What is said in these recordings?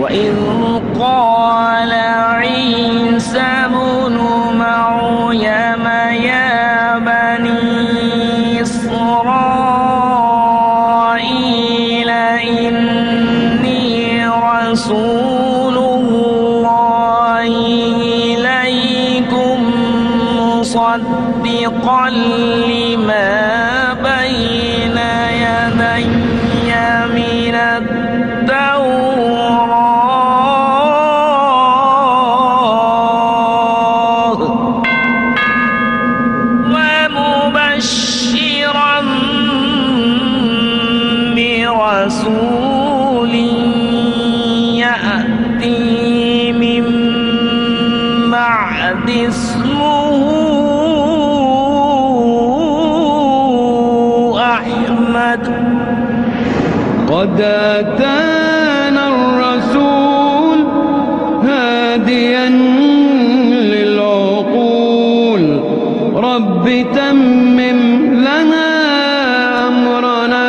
وإذ قال عيسى ابن مريم يا بني إسرائيل إني رسول الله إليكم مصدقا لما بين يدي من التوراة ومبشرا برسول يأتي من بعد اسمه أحمد قد أتانا الرسول هاديا للعقول رب تمم لنا أمرنا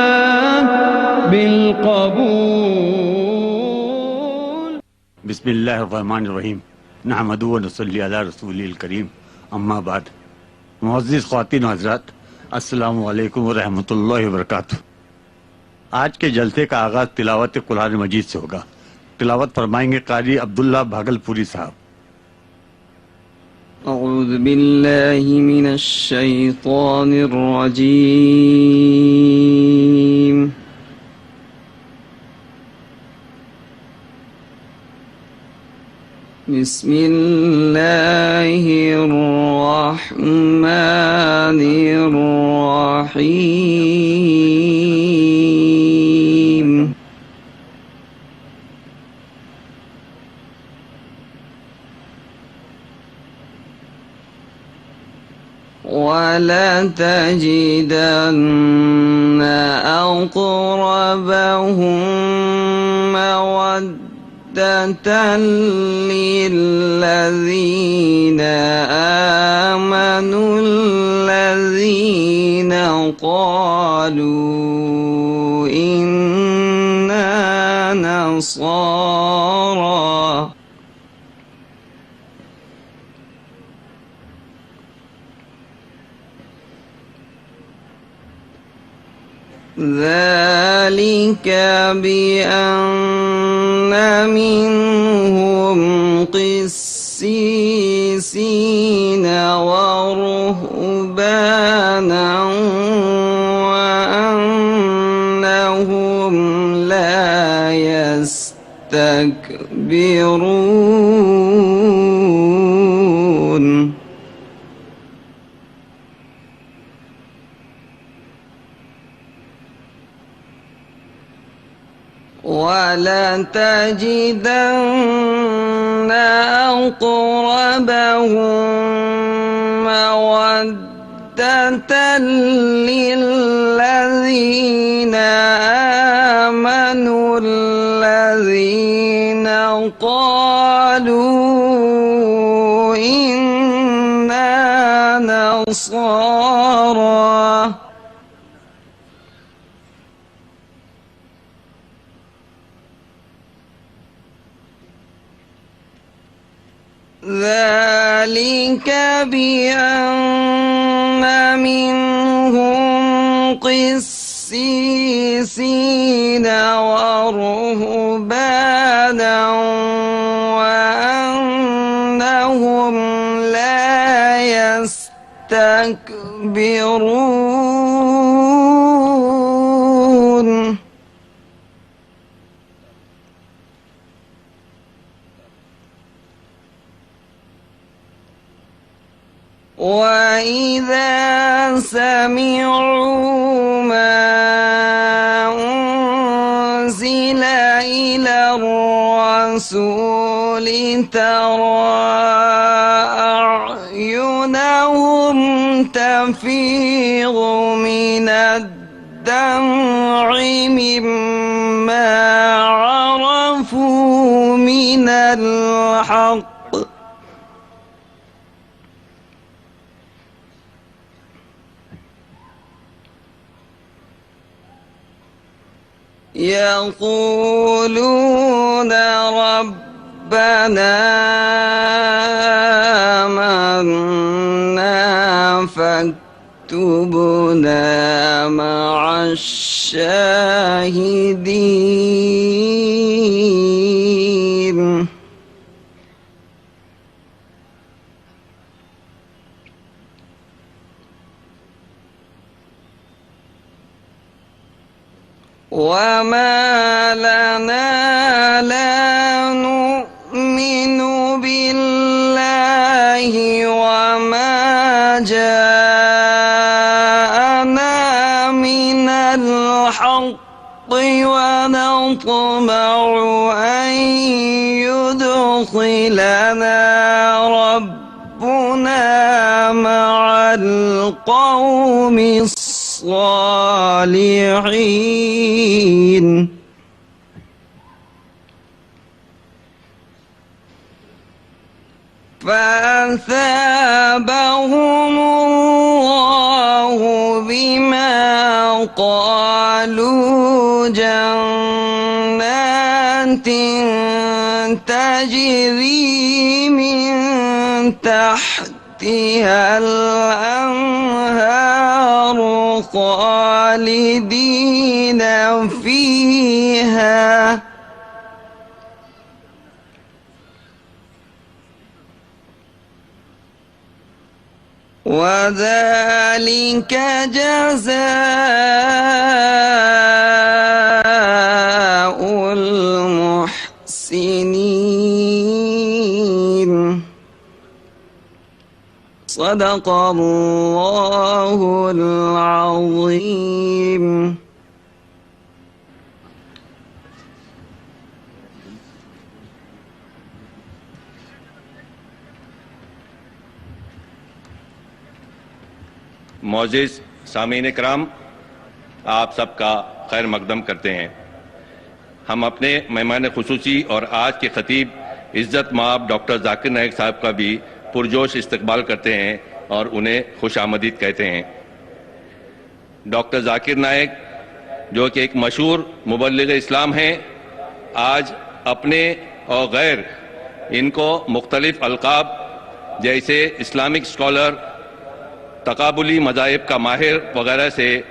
بالقبول. بسم اللہ الرحمن الرحیم نحمدہ و نصلی علی رسول الکریم اما بعد. معزز خواتین و حضرات، السلام علیکم ورحمۃ اللہ وبرکاتہ. آج کے جلسے کا آغاز تلاوت قرآن مجید سے ہوگا. تلاوت فرمائیں گے قاری عبداللہ بھاگلپوری صاحب. أعوذ بالله من الشيطان الرجيم. بسم الله الرحمن الرحيم. ولتجدن أقربهم مودة للذين آمنوا الذين قالوا إنا نصارى ذلك بأن منهم قسيسين ورهبانا وأنهم لا يستكبرون. ولتجدن أقربهم مودة للذين آمنوا الذين قالوا إنا نصارى ذلك بأن منهم قسيسين ورهبانا وأنهم لا يستكبرون. وإذا سمعوا ما أنزل إلى الرسول ترى أعينهم تفيض من الدمع مما عرفوا من الحق يقولون ربنا آمنا فاكتبنا مع الشاهدين. وما لنا لا نؤمن بالله وما جاءنا من الحق ونطمع أن يدخلنا ربنا مع القوم الصالحين. فأثابهم الله بما قالوا جنات تجري من تحتها الأنهار خالدين فيها وذلك جزاء المحسنين. صدق الله العظيم. معزز سامعین کرام، آپ سب کا خیر مقدم کرتے ہیں۔ ہم اپنے مہمان خصوصی اور آج کے خطیب عزت مآب ڈاکٹر ذاکر نائک صاحب کا بھی پرجوش استقبال کرتے ہیں اور انہیں خوش آمدید کہتے ہیں۔ ڈاکٹر ذاکر نائک جو کہ ایک مشہور مبلغ اسلام ہیں، آج اپنے اور غیر ان کو مختلف القاب جیسے اسلامک اسکالر، تقابلی مذاہب کا ماہر وغیرہ سے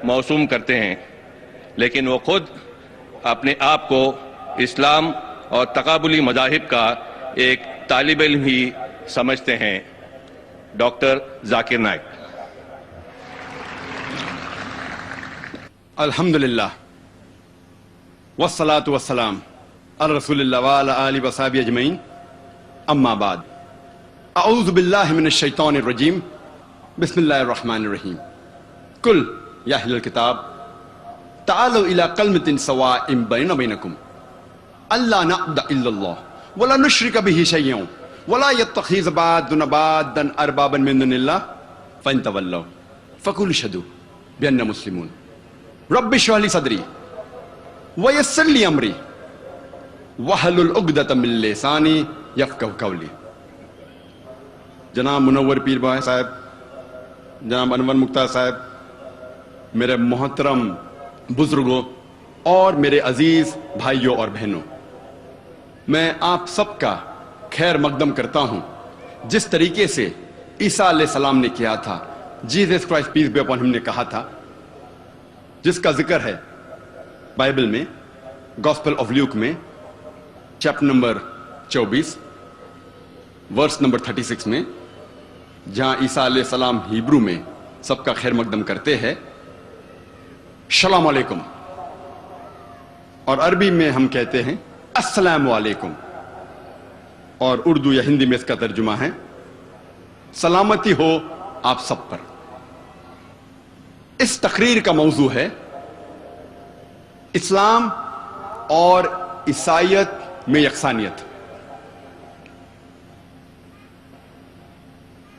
موسوم کرتے ہیں، لیکن وہ خود اپنے آپ کو اسلام اور تقابلی مذاہب کا ایک طالب علم ہی سمجھتے ہیں۔ ڈاکٹر ذاکر نائک۔ الحمدللہ والصلاة والسلام علی رسول اللہ وعلی آلہ وصحبہ اجمعین، اما بعد، اعوذ باللہ من الشیطان الرجیم، بسم اللہ الرحمن الرحیم۔ قل یا اہل الکتاب تعالوا الی کلمۃ سواء بیننا وبینکم الا نعبد الا اللہ ولا نشرک بہ شیئا ولا یتخذ بعضنا بعضا اربابا من دون اللہ فإن تولوا فقولوا اشہدوا بأننا مسلمون۔ رب اشرح لي صدری ویسر لي امری واحلل عقدۃ من لسانی یفقہوا قولی۔ جناب منور پیر بھائی صاحب، جناب انور مختار صاحب، میرے محترم بزرگوں اور میرے عزیز بھائیوں اور بہنوں، میں آپ سب کا خیر مقدم کرتا ہوں۔ جس طریقے سے عیسیٰ علیہ السلام نے کیا تھا، Jesus Christ peace be upon ہم نے کہا تھا، جس کا ذکر ہے بائبل میں، گاسپل آف لیوک میں چیپٹر نمبر 24 ورس نمبر 36 میں، جہاں عیسیٰ علیہ السلام ہیبرو میں سب کا خیر مقدم کرتے ہیں، السلام علیکم، اور عربی میں ہم کہتے ہیں السلام علیکم، اور اردو یا ہندی میں اس کا ترجمہ ہے سلامتی ہو آپ سب پر۔ اس تقریر کا موضوع ہے اسلام اور عیسائیت میں یکسانیت۔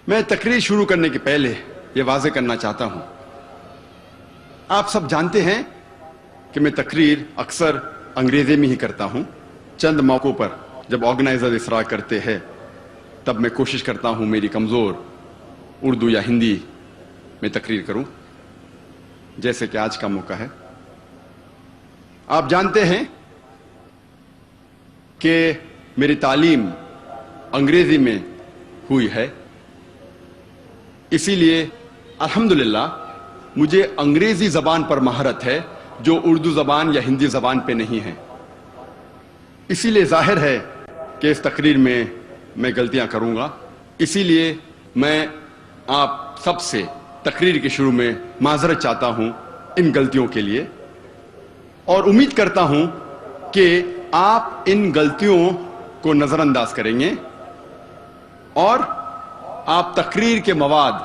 میں تقریر شروع کرنے کے پہلے یہ واضح کرنا چاہتا ہوں، آپ سب جانتے ہیں کہ میں تقریر اکثر انگریزی میں ہی کرتا ہوں۔ چند موقعوں پر جب آرگنائزر اصرار کرتے ہیں تب میں کوشش کرتا ہوں میری کمزور اردو یا ہندی میں تقریر کروں، جیسے کہ آج کا موقع ہے۔ آپ جانتے ہیں کہ میری تعلیم انگریزی میں ہوئی ہے، اسی لیے الحمدللہ مجھے انگریزی زبان پر مہارت ہے جو اردو زبان یا ہندی زبان پہ نہیں ہے۔ اسی لیے ظاہر ہے کہ اس تقریر میں میں غلطیاں کروں گا، اسی لیے میں آپ سب سے تقریر کے شروع میں معذرت چاہتا ہوں ان غلطیوں کے لیے، اور امید کرتا ہوں کہ آپ ان غلطیوں کو نظر انداز کریں گے اور آپ تقریر کے مواد،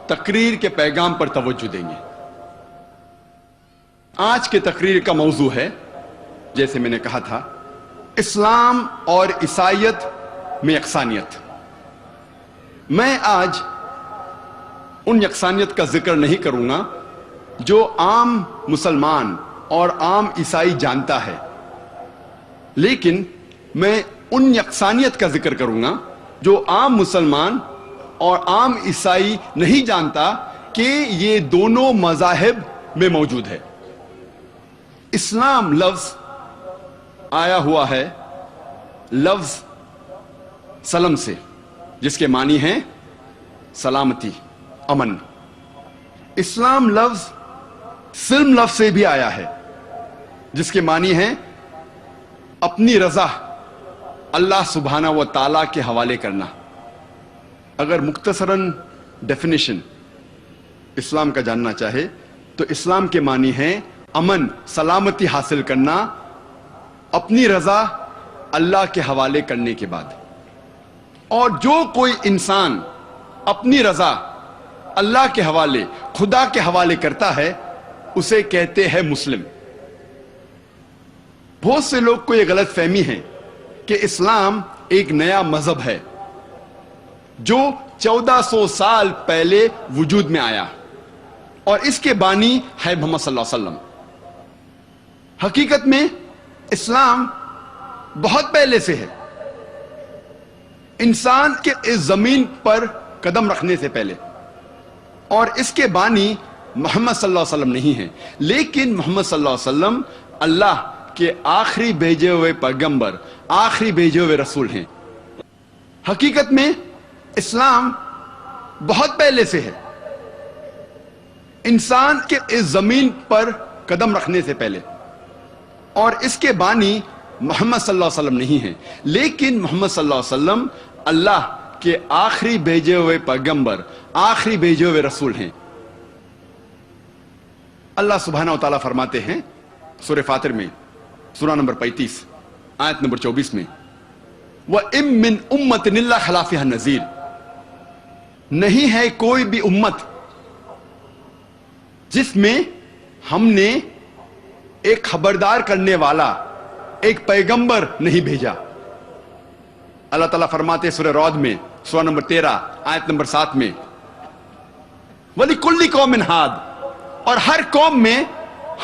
تقریر کے پیغام پر توجہ دیں گے۔ آج کے تقریر کا موضوع ہے، جیسے میں نے کہا تھا، اسلام اور عیسائیت میں یکسانیت۔ میں آج ان یکسانیت کا ذکر نہیں کروں گا جو عام مسلمان اور عام عیسائی جانتا ہے، لیکن میں ان یکسانیت کا ذکر کروں گا جو عام مسلمان اور عام عیسائی نہیں جانتا کہ یہ دونوں مذاہب میں موجود ہے۔ اسلام لفظ آیا ہوا ہے لفظ سلم سے، جس کے معنی ہیں سلامتی، امن۔ اسلام لفظ سلم لفظ سے بھی آیا ہے، جس کے معنی ہیں اپنی رضا اللہ سبحانہ و تعالیٰ کے حوالے کرنا۔ اگر مختصراً ڈیفینیشن اسلام کا جاننا چاہے تو اسلام کے معنی ہیں امن، سلامتی حاصل کرنا اپنی رضا اللہ کے حوالے کرنے کے بعد۔ اور جو کوئی انسان اپنی رضا اللہ کے حوالے، خدا کے حوالے کرتا ہے، اسے کہتے ہیں مسلم۔ بہت سے لوگ کو یہ غلط فہمی ہے کہ اسلام ایک نیا مذہب ہے جو 1400 سال پہلے وجود میں آیا اور اس کے بانی ہے محمد صلی اللہ علیہ وسلم۔ حقیقت میں اسلام بہت پہلے سے ہے، انسان کے اس زمین پر قدم رکھنے سے پہلے، اور اس کے بانی محمد صلی اللہ علیہ وسلم نہیں ہے، لیکن محمد صلی اللہ علیہ وسلم اللہ کے آخری بھیجے ہوئے پیغمبر، آخری بھیجے ہوئے رسول ہیں۔ حقیقت میں اسلام بہت پہلے سے ہے، انسان کے اس زمین پر قدم رکھنے سے پہلے، اور اس کے بانی محمد صلی اللہ علیہ وسلم نہیں ہیں، لیکن محمد صلی اللہ علیہ وسلم اللہ کے آخری بھیجے ہوئے پیغمبر، آخری بھیجے ہوئے رسول ہیں۔ اللہ سبحانہ و تعالیٰ فرماتے ہیں سورہ فاطر میں، سورہ نمبر 35 آیت نمبر 24 میں، وَإِن مِّن أُمَّةٍ إِلَّا خَلَا فِيهَا النَّذِيرُ، نہیں ہے کوئی بھی امت جس میں ہم نے ایک خبردار کرنے والا، ایک پیغمبر نہیں بھیجا۔ اللہ تعالیٰ فرماتے سورہ رعد میں، سورہ نمبر 13 آیت نمبر 7 میں، وَلِكُلِّ قَوْمٍ هَادٍ، اور ہر قوم میں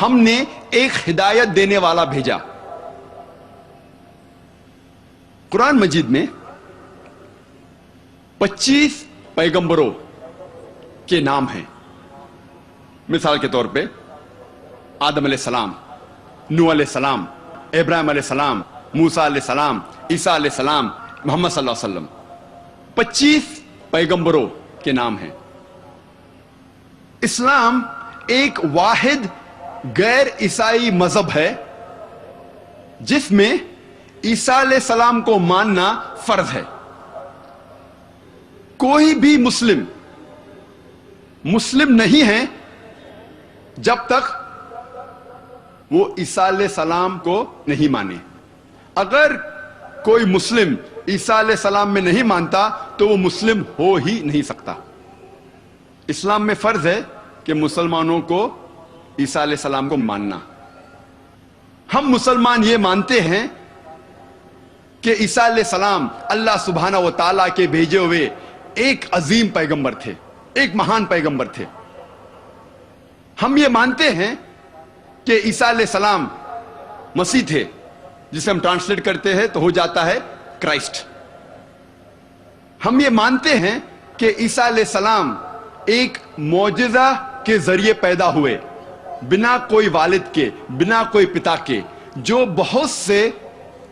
ہم نے ایک ہدایت دینے والا بھیجا۔ قرآن مجید میں 25 پیغمبروں کے نام ہیں۔ مثال کے طور پہ آدم علیہ السلام، نوح علیہ السلام، ابراہیم علیہ السلام، موسیٰ علیہ السلام، عیسیٰ علیہ السلام، محمد صلی اللہ علیہ وسلم۔ 25 پیغمبروں کے نام ہیں۔ اسلام ایک واحد غیر عیسائی مذہب ہے جس میں عیسیٰ علیہ السلام کو ماننا فرض ہے۔ کوئی بھی مسلم نہیں ہے جب تک وہ عیسیٰ علیہ السلام کو نہیں مانے۔ اگر کوئی مسلم عیسیٰ علیہ السلام میں نہیں مانتا تو وہ مسلم ہو ہی نہیں سکتا۔ اسلام میں فرض ہے کہ مسلمانوں کو عیسیٰ علیہ السلام کو ماننا۔ ہم مسلمان یہ مانتے ہیں کہ عیسیٰ علیہ السلام اللہ سبحانہ و تعالیٰ کے بھیجے ہوئے ایک عظیم پیغمبر تھے، ایک مہان پیغمبر تھے۔ ہم یہ مانتے ہیں کہ عیسیٰ علیہ السلام مسیح تھے، جسے ہم ٹرانسلیٹ کرتے ہیں تو ہو جاتا ہے کرائسٹ۔ ہم یہ مانتے ہیں کہ عیسیٰ علیہ السلام ایک معجزہ کے ذریعے پیدا ہوئے، بنا کوئی والد کے، بنا کوئی پتا کے، جو بہت سے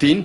3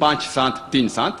5737,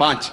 5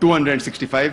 265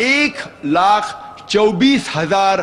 1,24,000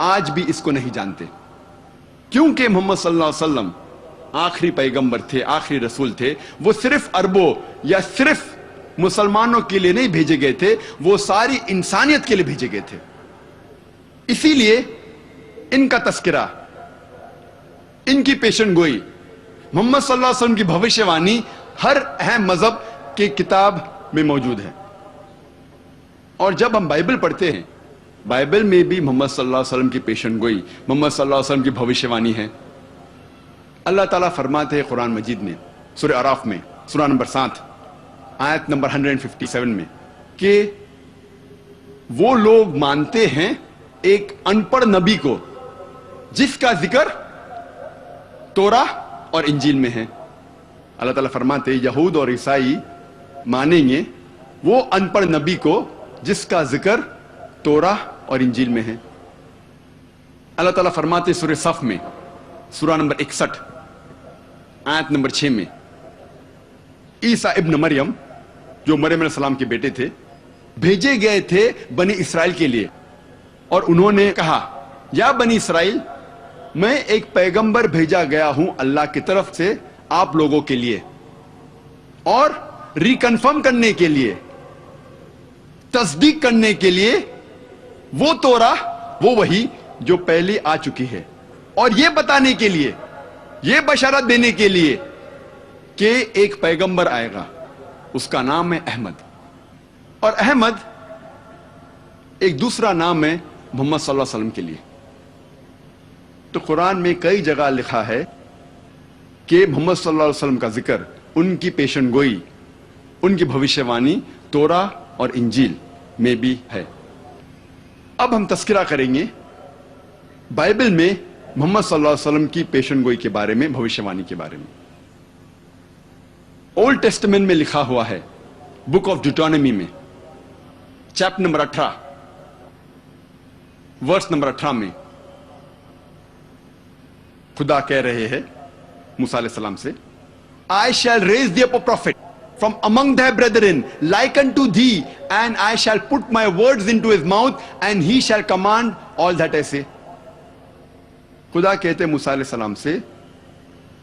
آج بھی اس کو نہیں جانتے، کیونکہ محمد صلی اللہ علیہ وسلم آخری پیغمبر تھے، آخری رسول تھے. وہ صرف عربوں یا صرف مسلمانوں کے لیے نہیں بھیجے گئے تھے، وہ ساری انسانیت کے لیے بھیجے گئے تھے. اسی لیے ان کا تذکرہ، ان کی پیشن گوئی، محمد صلی اللہ علیہ وسلم کی بھوشیہ وانی ہر اہم مذہب کی کتاب میں موجود ہے. اور جب ہم بائبل پڑھتے ہیں، بائبل میں بھی محمد صلی اللہ علیہ وسلم کی پیشن گوئی، محمد صلی اللہ علیہ وسلم کی بھوشیہ وانی ہے. اللہ تعالیٰ فرماتے ہیں قرآن مجید میں، سورہ اعراف میں، سورہ نمبر 7 آیت نمبر 157 میں، کہ وہ لوگ مانتے ہیں ایک ان پڑھ نبی کو جس کا ذکر توراہ اور انجیل میں ہے. اللہ تعالیٰ فرماتے ہیں یہود اور عیسائی مانیں گے وہ ان پڑھ نبی کو جس کا ذکر توراہ اور انجیل میں ہے. اللہ تعالیٰ فرماتے ہیں سورہ صف میں، سورہ نمبر 61 آیت نمبر 6 میں، عیسیٰ ابن مریم جو مریم علیہ السلام کے بیٹے تھے، بھیجے گئے تھے بنی اسرائیل کے لیے، اور انہوں نے کہا یا بنی اسرائیل، میں ایک پیغمبر بھیجا گیا ہوں اللہ کی طرف سے آپ لوگوں کے لیے، اور ریکنفرم کرنے کے لیے، تصدیق کرنے کے لیے وہ توراہ، وہ وحی جو پہلے آ چکی ہے، اور یہ بتانے کے لیے، یہ بشارت دینے کے لیے کہ ایک پیغمبر آئے گا، اس کا نام ہے احمد. اور احمد ایک دوسرا نام ہے محمد صلی اللہ علیہ وسلم کے لیے. تو قرآن میں کئی جگہ لکھا ہے کہ محمد صلی اللہ علیہ وسلم کا ذکر، ان کی پیشن گوئی، ان کی بھوشیہ وانی توراہ اور انجیل میں بھی ہے. اب ہم تذکرہ کریں گے بائبل میں محمد صلی اللہ علیہ وسلم کی پیشن گوئی کے بارے میں، بھوشیہ وانی کے بارے میں. اولڈ ٹیسٹمنٹ میں لکھا ہوا ہے، بک آف ڈیوٹرانومی میں، چیپٹر نمبر 18 ورس نمبر 18 میں خدا کہہ رہے ہیں موسیٰ علیہ السلام سے، I shall raise thee up a prophet from among thy brethren like unto thee, and I shall put my words into his mouth, and he shall command all that I say. خدا کہتے موسیٰ علیہ السلام سے،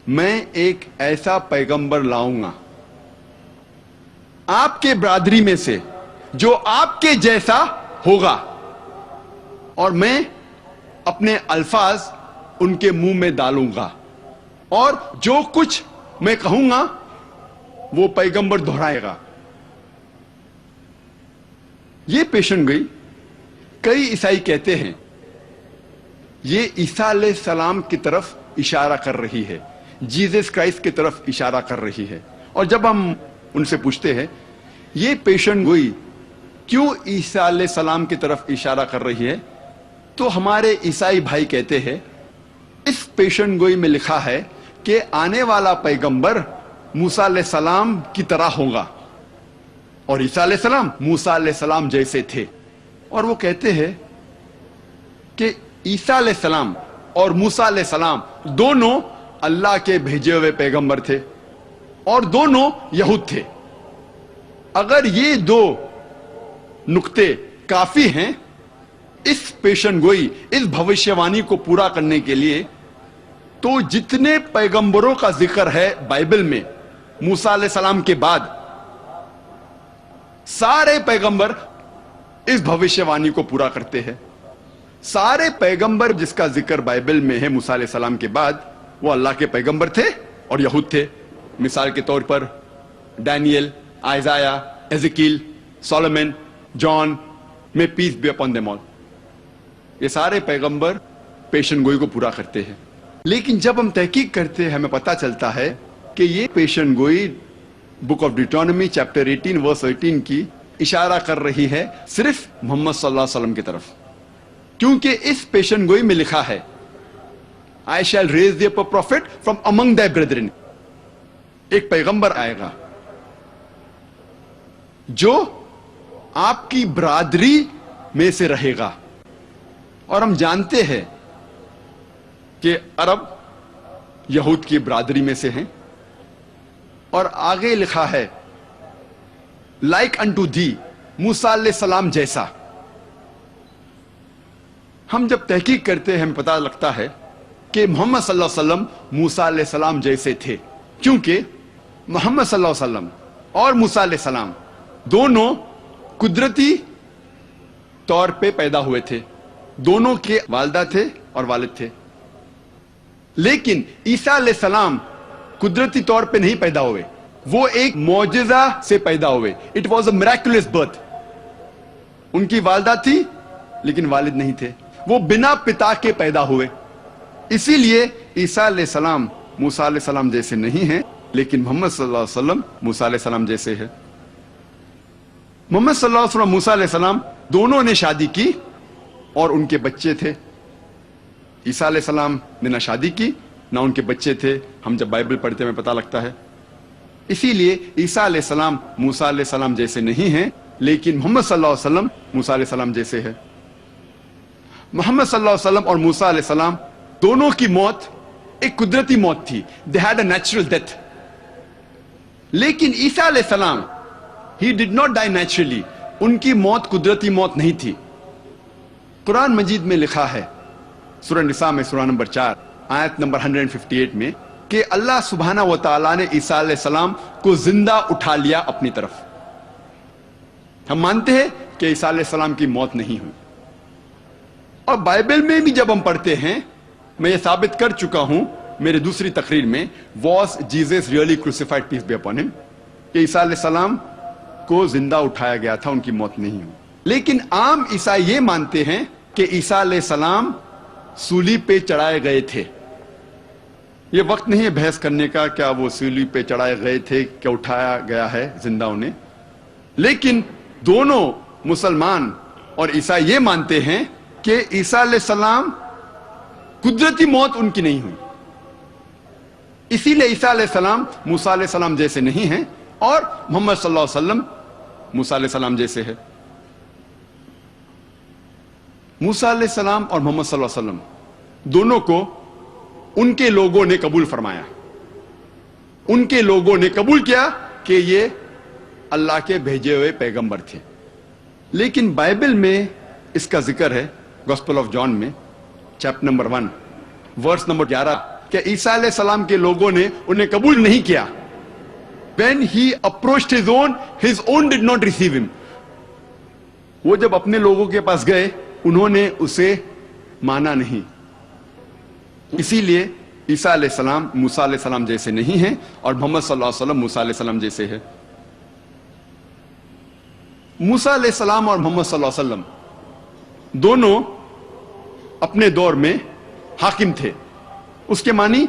میں ایک ایسا پیغمبر لاؤں گا آپ کے برادری میں سے جو آپ کے جیسا ہوگا، اور میں اپنے الفاظ ان کے منہ میں ڈالوں گا، اور جو کچھ میں کہوں گا وہ پیغمبر دہرائے گا. یہ پیشن گوئی کئی عیسائی کہتے ہیں یہ عیسیٰ علیہ السلام کی طرف اشارہ کر رہی ہے، جیزس کرائسٹ کی طرف اشارہ کر رہی ہے. اور جب ہم ان سے پوچھتے ہیں یہ پیشن گوئی کیوں عیسیٰ علیہ السلام کی طرف اشارہ کر رہی ہے، تو ہمارے عیسائی بھائی کہتے ہیں اس پیشن گوئی میں لکھا ہے کہ آنے والا پیغمبر موسیٰ علیہ السلام کی طرح ہوگا، اور عیسیٰ علیہ السلام موسیٰ علیہ السلام جیسے تھے. اور وہ کہتے ہیں کہ عیسیٰ علیہ السلام اور موسیٰ علیہ السلام دونوں اللہ کے بھیجے ہوئے پیغمبر تھے، اور دونوں یہود تھے. اگر یہ دو نقطے کافی ہیں اس پیشن گوئی، اس بھوشیہ وانی کو پورا کرنے کے لیے، تو جتنے پیغمبروں کا ذکر ہے بائبل میں موسیٰ علیہ السلام کے بعد، سارے پیغمبر اس بھوشیہ وانی کو پورا کرتے ہیں. سارے پیغمبر جس کا ذکر بائبل میں ہے موسیٰ علیہ السلام کے بعد، وہ اللہ کے پیغمبر تھے اور یہود تھے. مثال کے طور پر ڈینیل، آئزایا، ایزیکیل، سولومن، جان، میں peace be upon them all. یہ سارے پیغمبر پیشن گوئی کو پورا کرتے ہیں. لیکن جب ہم تحقیق کرتے ہیں ہمیں پتہ چلتا ہے کہ یہ پیشن گوئی بک آف ڈیوٹرانومی چیپٹر 18 ورس 18 کی اشارہ کر رہی ہے صرف محمد صلی اللہ علیہ وسلم کی طرف. کیونکہ اس پیشن گوئی میں لکھا ہے I shall raise thee up a prophet from among thy brethren. ایک پیغمبر آئے گا جو آپ کی برادری میں سے رہے گا. اور ہم جانتے ہیں کہ عرب یہود کی برادری میں سے ہیں. اور آگے لکھا ہے like unto thee، موسیٰ علیہ السلام جیسا. ہم جب تحقیق کرتے ہیں ہمیں پتہ لگتا ہے کہ محمد صلی اللہ علیہ وسلم موسیٰ علیہ السلام جیسے تھے، کیونکہ محمد صلی اللہ علیہ وسلم اور موسیٰ علیہ السلام دونوں قدرتی طور پہ پیدا ہوئے تھے، دونوں کے والدہ تھے اور والد تھے. لیکن عیسیٰ علیہ السلام قدرتی طور پہ نہیں پیدا ہوئے، وہ ایک معجزہ سے پیدا ہوئے. It was a miraculous birth. ان کی والدہ تھی لیکن والد نہیں تھے، وہ بنا پتا کے پیدا ہوئے. اسی لیے عیسیٰ علیہ السلام موسیٰ علیہ السلام جیسے نہیں ہیں، لیکن محمد صلی اللہ علیہ وسلم موسیٰ علیہ السلام جیسے ہے. محمد صلی اللہ علیہ وسلم موسیٰ علیہ السلام دونوں نے شادی کی اور ان کے بچے تھے. عیسیٰ علیہ السلام نے نہ شادی کی نہ ان کے بچے تھے. ہم جب بائبل پڑھتے ہیں ہمیں پتہ لگتا ہے. اسی لیے عیسیٰ علیہ السلام موسیٰ علیہ السلام جیسے نہیں ہیں، لیکن محمد صلی اللہ علیہ وسلم موسیٰ علیہ السلام جیسے ہے. محمد صلی اللہ علیہ وسلم اور موسیٰ علیہ السلام دونوں کی موت ایک قدرتی موت تھی. they had a natural death. لیکن عیسیٰ علیہ السلام he did not die naturally. ان کی موت قدرتی موت نہیں تھی. قرآن مجید میں لکھا ہے سورہ نساء میں سورہ نمبر 4 آیت نمبر 158 میں کہ اللہ سبحانہ و تعالیٰ نے عیسیٰ علیہ السلام کو زندہ اٹھا لیا اپنی طرف. ہم مانتے ہیں کہ عیسیٰ علیہ السلام کی موت نہیں ہوئی. اور بائبل میں بھی جب ہم پڑھتے ہیں، میں یہ ثابت کر چکا ہوں میرے دوسری تقریر میں، was Jesus really crucified peace be upon him، کہ عیسیٰ علیہ السلام کو زندہ اٹھایا گیا تھا، ان کی موت نہیں ہوئی. لیکن عام عیسائی یہ مانتے ہیں کہ عیسیٰ علیہ السلام سولی پہ چڑھائے گئے تھے. یہ وقت نہیں ہے بحث کرنے کا کیا وہ سولی پہ چڑھائے گئے تھے، کیا اٹھایا گیا ہے زندہ انہیں. لیکن دونوں مسلمان اور عیسائی یہ مانتے ہیں کہ عیسیٰ علیہ السلام قدرتی موت ان کی نہیں ہوئی. اسی لیے عیسیٰ علیہ السلام موسیٰ علیہ السلام جیسے نہیں ہیں اور محمد صلی اللہ علیہ وسلم موسیٰ علیہ السلام جیسے ہے. موسیٰ علیہ السلام اور محمد صلی اللہ علیہ وسلم دونوں کو ان کے لوگوں نے قبول فرمایا. ان کے لوگوں نے قبول کیا کہ یہ اللہ کے بھیجے ہوئے پیغمبر تھے. لیکن بائبل میں اس کا ذکر ہے گوسپل آف جان میں چیپٹر نمبر 1 ورس نمبر 11 کہ عیسیٰ علیہ السلام کے لوگوں نے انہیں قبول نہیں کیا. When he approached his own did not receive him. وہ جب اپنے لوگوں کے پاس گئے انہوں نے اسے مانا نہیں. اسی لیے عیسیٰ علیہ السلام موسیٰ علیہ السلام جیسے نہیں ہیں اور محمد صلی اللہ علیہ وسلم موسیٰ علیہ السلام جیسے ہے. موسیٰ علیہ السلام اور محمد صلی اللہ علیہ وسلم دونوں اپنے دور میں حاکم تھے. اس کے معنی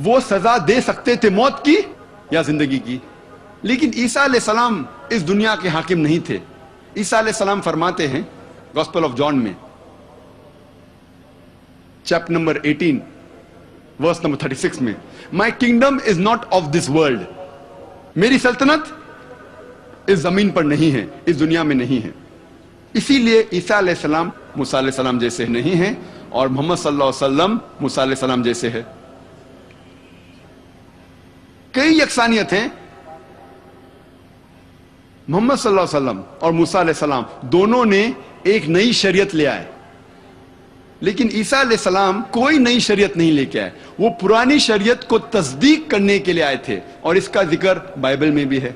وہ سزا دے سکتے تھے موت کی یا زندگی کی. لیکن عیسیٰ علیہ السلام اس دنیا کے حاکم نہیں تھے. عیسیٰ علیہ السلام فرماتے ہیں گوسپل آف جان میں چیپٹر نمبر 18 ورس نمبر 36 میں My kingdom is not of this world. میری سلطنت اس زمین پر نہیں ہے، اس دنیا میں نہیں ہے. اسی لیے عیسیٰ علیہ السلام موسیٰ علیہ السلام جیسے نہیں ہیں اور محمد صلی اللہ علیہ وسلم موسیٰ علیہ السلام جیسے ہے. کئی یکسانیت ہیں. محمد صلی اللہ علیہ وسلم اور موسیٰ علیہ السلام دونوں نے ایک نئی شریعت لے آئے، لیکن عیسیٰ علیہ السلام کوئی نئی شریعت نہیں لے کے آئے. وہ پرانی شریعت کو تصدیق کرنے کے لیے آئے تھے اور اس کا ذکر بائبل میں بھی ہے.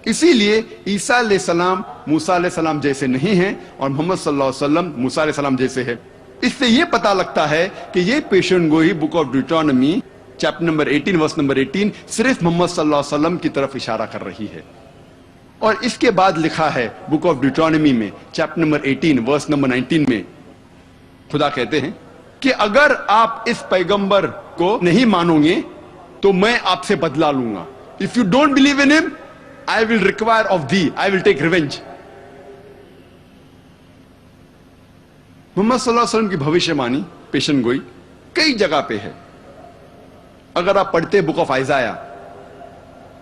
اسی لیے عیسیٰ علیہ السلام موسیٰ علیہ السلام جیسے نہیں ہیں اور محمد صلی اللہ علیہ وسلم موسیٰ علیہ السلام جیسے ہے. اس سے یہ پتا لگتا ہے کہ یہ پیشن گوئی book of Deuteronomy chapter number 18 verse number 18 صرف محمد صلی اللہ علیہ وسلم کی طرف اشارہ کر رہی ہے. اور اس کے بعد لکھا ہے بک آف ڈیوٹرانومی میں چیپٹر نمبر 18 ورس نمبر 19 میں خدا کہتے ہیں کہ اگر آپ اس پیغمبر کو نہیں مانو گے تو میں آپ سے بدلہ لوں گا. If you don't believe in him, I will require of thee, I will take revenge. محمد صلی اللہ علیہ وسلم کی بھوشیہ بانی پیشن گوئی کئی جگہ پہ ہے. اگر آپ پڑھتے book of Isaiah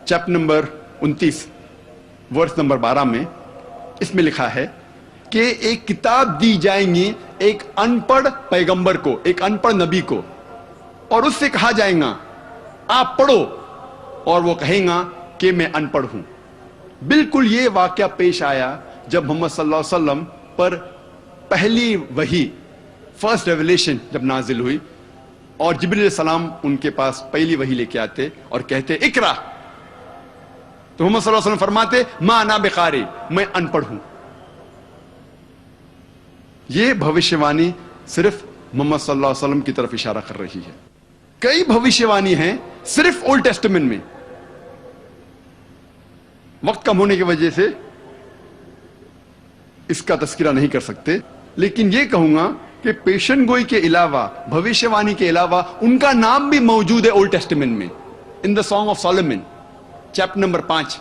chapter number 29 verse number 12 میں اس میں لکھا ہے کہ ایک کتاب دی جائیں گی ایک ان پڑھ پیغمبر کو، ایک ان پڑھ نبی کو، اور اس سے کہا جائے گا آپ پڑھو، اور وہ کہیں گا کہ میں ان پڑھ ہوں. بالکل یہ واقعہ پیش آیا جب محمد صلی اللہ علیہ وسلم پر پہلی وحی فرسٹ ریویلیشن جب نازل ہوئی اور جبریل علیہ السلام ان کے پاس پہلی وحی لے کے آتے اور کہتے اقرا، تو محمد صلی اللہ علیہ وسلم فرماتے ما انا بقاری، میں ان پڑھ ہوں. یہ بھوشیوانی صرف محمد صلی اللہ علیہ وسلم کی طرف اشارہ کر رہی ہے. کئی بھوشیوانی ہیں صرف اولڈ ٹیسٹمنٹ میں. وقت کم ہونے کی وجہ سے اس کا تذکرہ نہیں کر سکتے، لیکن یہ کہوں گا کہ پیشن گوئی کے علاوہ، بھوشیوانی کے علاوہ ان کا نام بھی موجود ہے اولڈ ٹیسٹمنٹ میں. In the Song of Solomon chapter number 5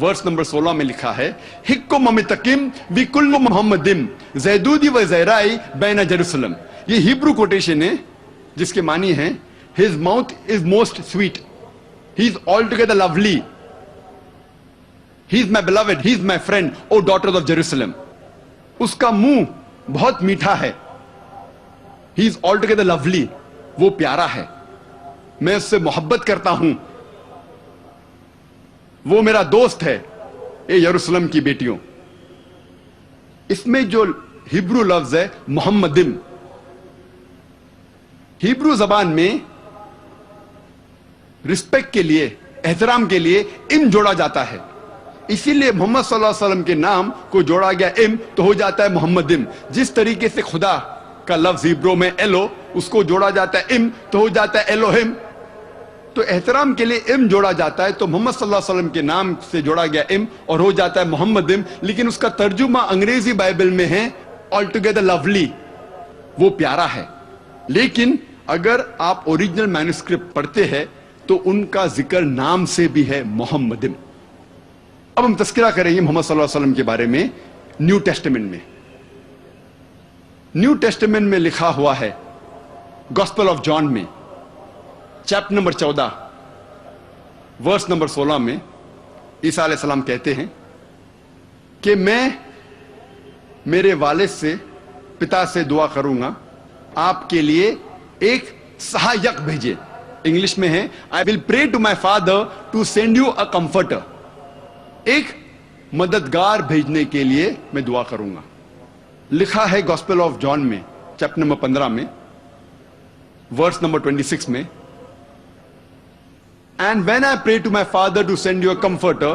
verse number 16 میں لکھا ہے حکم ممتقم بکل محمدم زیدودی و زیرائی بین جیروسلم. یہ ہیبرو کوٹیشن ہے جس کے معنی ہیں his mouth is most sweet, he is altogether lovely, he is my beloved, he is my friend, O daughters of Jerusalem. اس کا منہ بہت میٹھا ہے. he is altogether lovely, وہ پیارا ہے، میں اس سے محبت کرتا ہوں، وہ میرا دوست ہے، اے یروشلم کی بیٹیوں. اس میں جو ہیبرو لفظ ہے محمدم، ہیبرو زبان میں رسپیکٹ کے لیے، احترام کے لیے ام جوڑا جاتا ہے. اسی لیے محمد صلی اللہ علیہ وسلم کے نام کو جوڑا گیا ام تو ہو جاتا ہے محمدم. جس طریقے سے خدا کا لفظ ہیبرو میں ایلو، اس کو جوڑا جاتا ہے ام تو ہو جاتا ہے ایلوہم. تو احترام کے لیے ام جوڑا جاتا ہے، تو محمد صلی اللہ علیہ وسلم کے نام سے جوڑا گیا ام اور ہو جاتا ہے محمدم. لیکن اس کا ترجمہ انگریزی بائبل میں ہے آل ٹوگیدر لولی، وہ پیارا ہے. لیکن اگر آپ اوریجنل مینوسکرپٹ پڑھتے ہیں تو ان کا ذکر نام سے بھی ہے محمدم. اب ہم تذکرہ کریں گے محمد صلی اللہ علیہ وسلم کے بارے میں نیو ٹیسٹمنٹ میں. نیو ٹیسٹمنٹ میں لکھا ہوا ہے گاسپل آف جان میں چیپٹر نمبر 14 ورس نمبر 16 میں عیسیٰ علیہ السلام کہتے ہیں کہ میں میرے والد سے، پتا سے دعا کروں گا آپ کے لیے ایک سہایک بھیجے. انگلش میں ہے I will pray to my father to send you a comforter. ایک مددگار بھیجنے کے لیے میں دعا کروں گا. لکھا ہے گاسپل آف جان میں چیپٹر نمبر 15 میں ورس نمبر 26 میں And when I pray to my father to send you a comforter,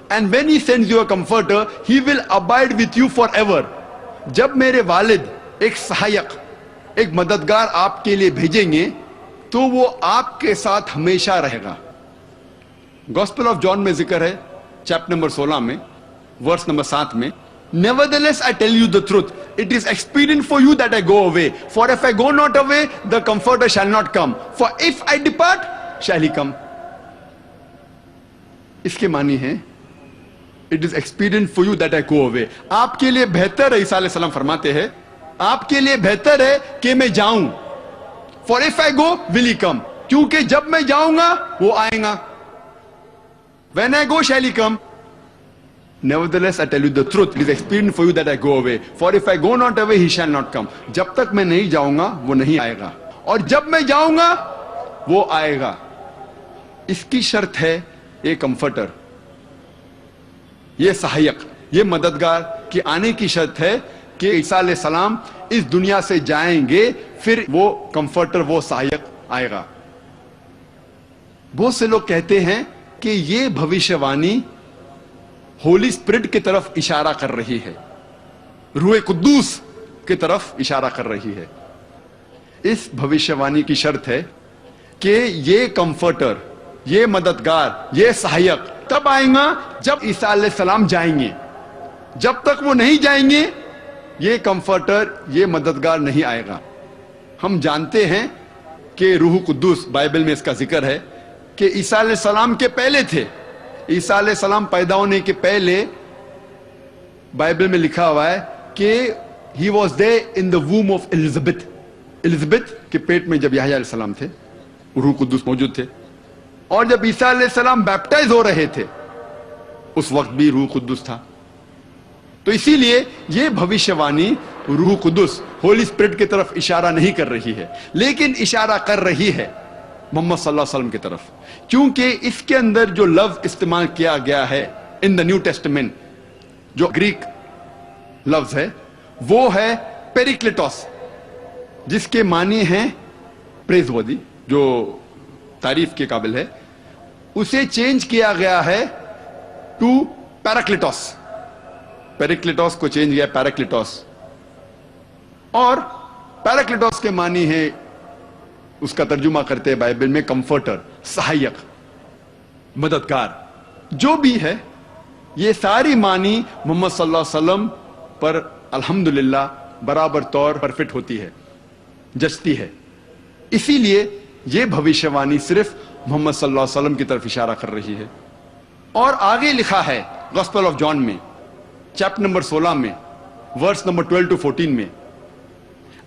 and when he sends you a comforter, he will abide with you forever. جب میرے والد ایک سہایک، ایک مددگار آپ کے لیے بھیجیں گے تو وہ آپ کے ساتھ ہمیشہ رہے گا. گاسپل آف جان میں ذکر ہے چیپٹر نمبر 16 میں ورس نمبر 7 میں Nevertheless I tell you the truth, it is expedient for you that I go away, for if I go not away, the comforter shall not come, for if I depart, shall he come. اس کے معنی ہے it is expedient for you that I go away. آپ کے لیے بہتر ہے، عیسیٰ علیہ السلام فرماتے ہیں آپ کے لیے بہتر ہے کہ میں جاؤں. For if I go, will he come? کیونکہ جب میں جاؤں گا وہ آئیں گا. When I go, shall he come? Nevertheless, I tell you the truth. It is expedient for you that I go away. For if I go not away, he shall not come. جب تک میں نہیں جاؤں گا وہ نہیں آئے گا، اور جب میں جاؤں گا وہ آئے گا. اس کی شرط ہے یہ کمفرٹر، یہ سہایک، یہ مددگار کے آنے کی شرط ہے کہ عیسیٰ علیہ السلام اس دنیا سے جائیں گے، پھر وہ کمفرٹر، وہ سہایک آئے گا. بہت سے لوگ کہتے ہیں کہ یہ بھوشیوانی ہولی اسپرٹ کی طرف اشارہ کر رہی ہے، روح قدوس کی طرف اشارہ کر رہی ہے. اس بھوشیوانی کی شرط ہے کہ یہ کمفرٹر، یہ مددگار، یہ سہایک تب آئیں گا جب عیسیٰ علیہ السلام جائیں گے. جب تک وہ نہیں جائیں گے یہ کمفرٹر، یہ مددگار نہیں آئے گا. ہم جانتے ہیں کہ روح قدوس، بائبل میں اس کا ذکر ہے کہ عیسیٰ علیہ السلام کے پہلے تھے. عیسیٰ علیہ السلام پیدا ہونے کے پہلے بائبل میں لکھا ہوا ہے کہ he was there in the womb of Elizabeth. Elizabeth کے پیٹ میں جب یحییٰ علیہ السلام تھے روح قدوس موجود تھے، اور جب عیسیٰ علیہ السلام بیپٹائز ہو رہے تھے اس وقت بھی روح قدوس تھا. تو اسی لیے یہ بھوشیوانی روح قدس، ہولی اسپرٹ کی طرف اشارہ نہیں کر رہی ہے، لیکن اشارہ کر رہی ہے محمد صلی اللہ علیہ وسلم کی طرف، کیونکہ اس کے اندر جو لفظ استعمال کیا گیا ہے ان دا نیو ٹیسٹمنٹ، جو گریک لفظ ہے وہ ہے پیریکلیٹوس. جس کے معنی ہیں پریز ورتھی، جو تعریف کے قابل ہے، اسے چینج کیا گیا ہے ٹو پیراکلیٹوس. پیراکلیٹوس کو چینج کیا پیراکلیٹوس، اور پیراکلیٹوس کے معنی ہے، اس کا ترجمہ کرتے ہیں بائبل میں کمفرٹر، سہایک، مددگار. جو بھی ہے یہ ساری معنی محمد صلی اللہ علیہ وسلم پر الحمدللہ برابر طور پر فٹ ہوتی ہے، جچتی ہے. اسی لیے یہ بھوشیوانی صرف محمد صلی اللہ علیہ وسلم کی طرف اشارہ کر رہی ہے. اور آگے لکھا ہے گوسپل آف جان میں چیپٹر نمبر 16 میں ورس نمبر 12 to 14 میں،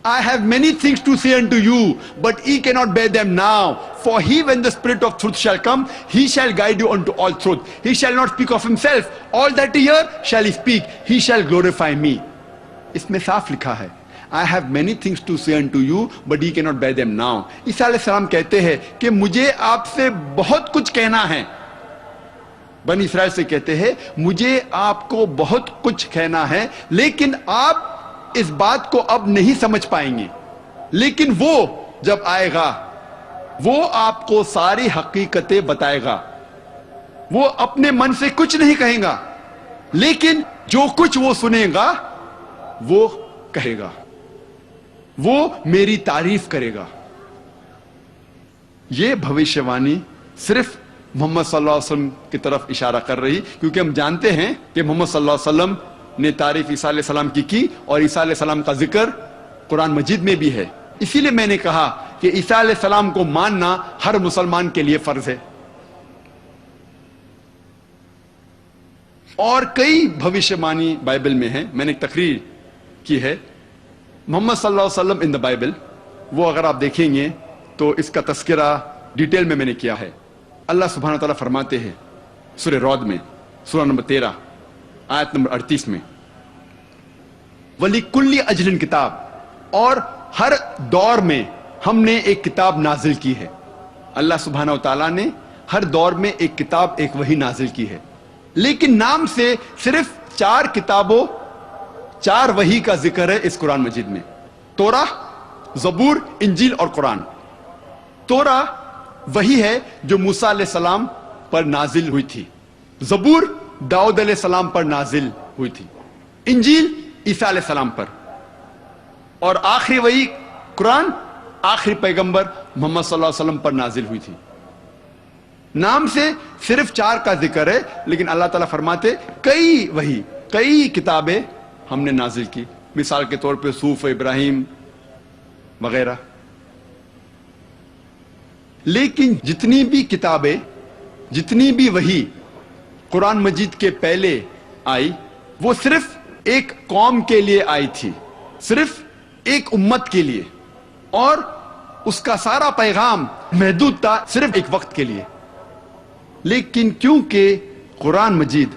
I have many things to say unto you, but ye cannot bear them now. For he, when the Spirit of truth shall come, he shall guide you unto all truth. He shall not speak of himself. All that he hear shall he speak. He shall glorify me. اس میں صاف لکھا ہے I have many things to say unto you, but ye cannot bear them now. عیسیٰ علیہ السلام کہتے ہیں کہ مجھے آپ سے بہت کچھ کہنا ہے. بنی اسرائیل سے کہتے ہیں مجھے آپ کو بہت کچھ کہنا ہے، لیکن آپ اس بات کو اب نہیں سمجھ پائیں گے. لیکن وہ جب آئے گا وہ آپ کو ساری حقیقتیں بتائے گا. وہ اپنے من سے کچھ نہیں کہیں گا، لیکن جو کچھ وہ سنے گا وہ کہے گا، وہ میری تعریف کرے گا. یہ بھوشیوانی صرف محمد صلی اللہ علیہ وسلم کی طرف اشارہ کر رہی، کیونکہ ہم جانتے ہیں کہ محمد صلی اللہ علیہ وسلم نے تعریف عیسیٰ علیہ السلام کی اور عیسیٰ علیہ السلام کا ذکر قرآن مجید میں بھی ہے. اسی لیے میں نے کہا کہ عیسیٰ علیہ السلام کو ماننا ہر مسلمان کے لیے فرض ہے. اور کئی بھوشیوانی بائبل میں ہیں. میں نے ایک تقریر کی ہے محمد صلی اللہ علیہ وسلم ان دا بائبل، وہ اگر آپ دیکھیں گے تو اس کا تذکرہ ڈیٹیل میں نے کیا ہے. اللہ سبحانہ تعالیٰ فرماتے ہیں سورہ رعد میں سورہ نمبر 13 آیت نمبر 38 میں، وَلِكُلِّ أَجْلٍ کتاب، اور ہر دور میں ہم نے ایک کتاب نازل کی ہے. اللہ سبحانہ وتعالیٰ نے ہر دور میں ایک کتاب، ایک وحی نازل کی ہے. لیکن نام سے صرف 4 کتابوں، 4 وحی کا ذکر ہے اس قرآن مجید میں، توراہ، زبور، انجیل اور قرآن. توراہ وہی ہے جو موسیٰ علیہ السلام پر نازل ہوئی تھی، زبور داؤد علیہ السلام پر نازل ہوئی تھی، انجیل عیسیٰ علیہ السلام پر، اور آخری وحی قرآن آخری پیغمبر محمد صلی اللہ علیہ وسلم پر نازل ہوئی تھی. نام سے صرف 4 کا ذکر ہے، لیکن اللہ تعالیٰ فرماتے کئی وحی، کئی کتابیں ہم نے نازل کی. مثال کے طور پہ صحف ابراہیم وغیرہ. لیکن جتنی بھی کتابیں، جتنی بھی وحی قرآن مجید کے پہلے آئی، وہ صرف ایک قوم کے لیے آئی تھی، صرف ایک امت کے لیے، اور اس کا سارا پیغام محدود تھا صرف ایک وقت کے لیے. لیکن کیونکہ قرآن مجید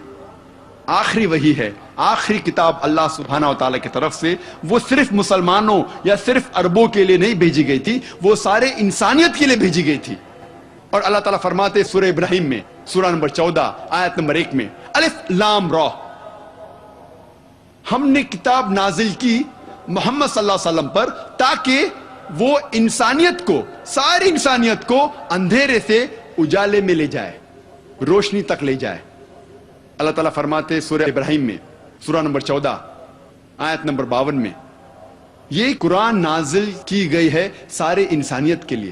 آخری وحی ہے، آخری کتاب اللہ سبحانہ وتعالی کی طرف سے، وہ صرف مسلمانوں یا صرف عربوں کے لیے نہیں بھیجی گئی تھی، وہ سارے انسانیت کے لیے بھیجی گئی تھی. اور اللہ تعالیٰ فرماتے سورہ ابراہیم میں سورہ نمبر 14 آیت نمبر 1 میں، الف لام را، ہم نے کتاب نازل کی محمد صلی اللہ علیہ وسلم پر تاکہ وہ انسانیت کو، ساری انسانیت کو اندھیرے سے اجالے میں لے جائے، روشنی تک لے جائے. اللہ تعالیٰ فرماتے سورہ ابراہیم میں سورہ نمبر 14 آیت نمبر 52 میں، یہ قرآن نازل کی گئی ہے سارے انسانیت کے لیے،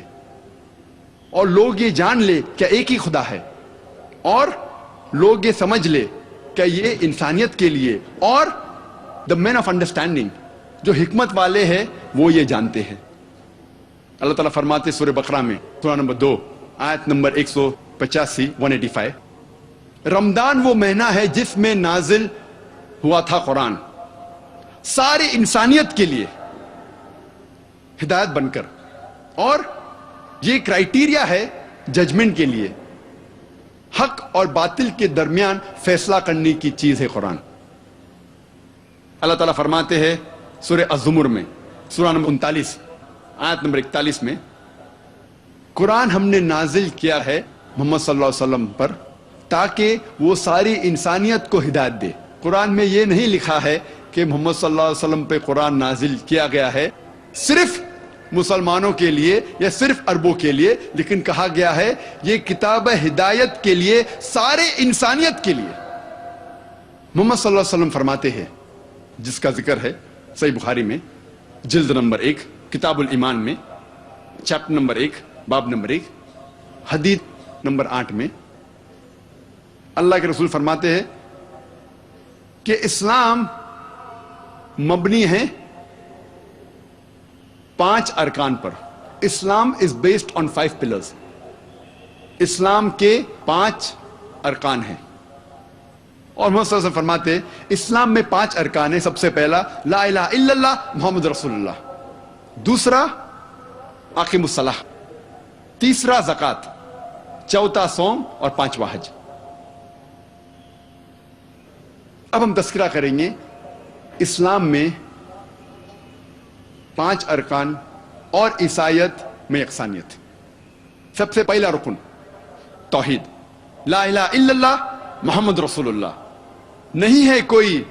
اور لوگ یہ جان لے کہ ایک ہی خدا ہے، اور لوگ یہ سمجھ لے کہ یہ انسانیت کے لیے. اور the men of understanding، جو حکمت والے ہیں وہ یہ جانتے ہیں. اللہ تعالیٰ فرماتے سورہ بقرہ میں سورہ نمبر 2 آیت نمبر 185 185، رمضان وہ مہینہ ہے جس میں نازل ہوا تھا قرآن ساری انسانیت کے لیے ہدایت بن کر، اور یہ کرائیٹیریا ہے ججمنٹ کے لیے، حق اور باطل کے درمیان فیصلہ کرنے کی چیز ہے قرآن. اللہ تعالیٰ فرماتے ہیں سورہ الزمر میں سورہ نمبر 39 آیت نمبر 41 میں، قرآن ہم نے نازل کیا ہے محمد صلی اللہ علیہ وسلم پر تاکہ وہ ساری انسانیت کو ہدایت دے. قرآن میں یہ نہیں لکھا ہے کہ محمد صلی اللہ علیہ وسلم پہ قرآن نازل کیا گیا ہے صرف مسلمانوں کے لیے یا صرف عربوں کے لیے، لیکن کہا گیا ہے یہ کتاب ہدایت کے لیے، سارے انسانیت کے لیے۔ محمد صلی اللہ علیہ وسلم فرماتے ہیں، جس کا ذکر ہے صحیح بخاری میں جلد نمبر 1 کتاب الایمان میں چیپٹر نمبر 1 باب نمبر 1 حدیث نمبر 8 میں، اللہ کے رسول فرماتے ہیں کہ اسلام مبنی ہے 5 ارکان پر۔ اسلام از بیسڈ آن 5 پلرز۔ اسلام کے 5 ارکان ہیں، اور محمد صلی اللہ علیہ وسلم فرماتے ہیں اسلام میں 5 ارکان ہیں۔ سب سے پہلا لا الہ الا اللہ محمد رسول اللہ، دوسرا اقیم الصلاۃ، تیسرا زکوٰۃ، چوتھا صوم، اور 5واں حج۔ اب ہم تذکرہ کریں گے اسلام میں 5 ارکان اور عیسائیت میں یکسانیت۔ سب سے پہلا رکن توحید، لا الہ الا اللہ محمد رسول اللہ، نہیں ہے کوئی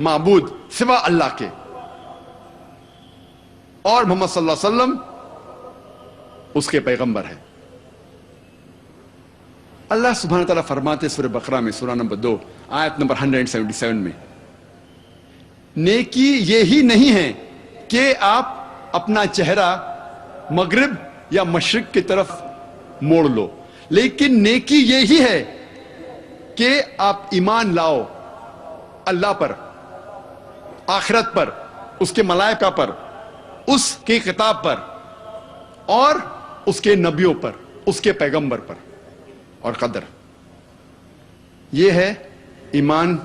معبود سوا اللہ کے، اور محمد صلی اللہ علیہ وسلم اس کے پیغمبر ہے۔ اللہ سبحانہ تعالیٰ فرماتے سورہ بقرہ میں سورہ نمبر 2 آیت نمبر 177 میں، نیکی یہی نہیں ہے کہ آپ اپنا چہرہ مغرب یا مشرق کی طرف موڑ لو، لیکن نیکی یہی ہے کہ آپ ایمان لاؤ اللہ پر، آخرت پر، اس کے ملائکہ پر، اس کی کتاب پر، اور اس کے نبیوں پر، اس کے پیغمبر پر، اور قدر۔ یہ ہے ایمان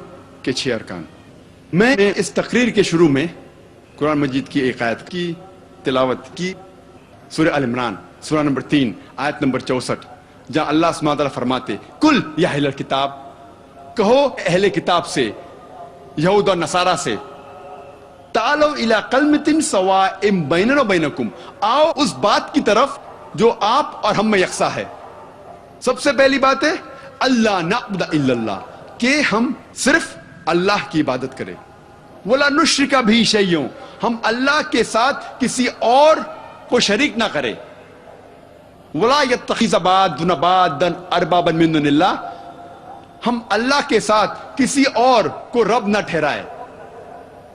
کے 6 ارکان۔ میں نے اس تقریر کے شروع میں قرآن مجید کی ایک آیت کی تلاوت کی، سورہ آل عمران سورہ نمبر 3 آیت نمبر 64، جہاں اللہ سبحانہ تعالیٰ فرماتے قل یا اہل الکتاب، کہو اہل کتاب سے، یہود اور نصارہ سے، تعالوا الی کلمۃ سواء بیننا وبینکم، آؤ اس بات کی طرف جو آپ اور ہم میں یکساں ہے۔ سب سے پہلی بات ہے اللہ نعبد الا اللہ، کہ ہم صرف اللہ کی عبادت کریں، ولا نشرک بہ شیئا، ہم اللہ کے ساتھ کسی اور کو شریک نہ کریں، ولا یتخذ بعضنا بعضا اربابا من دون اللہ، ہم اللہ کے ساتھ کسی اور کو رب نہ ٹھہرائے،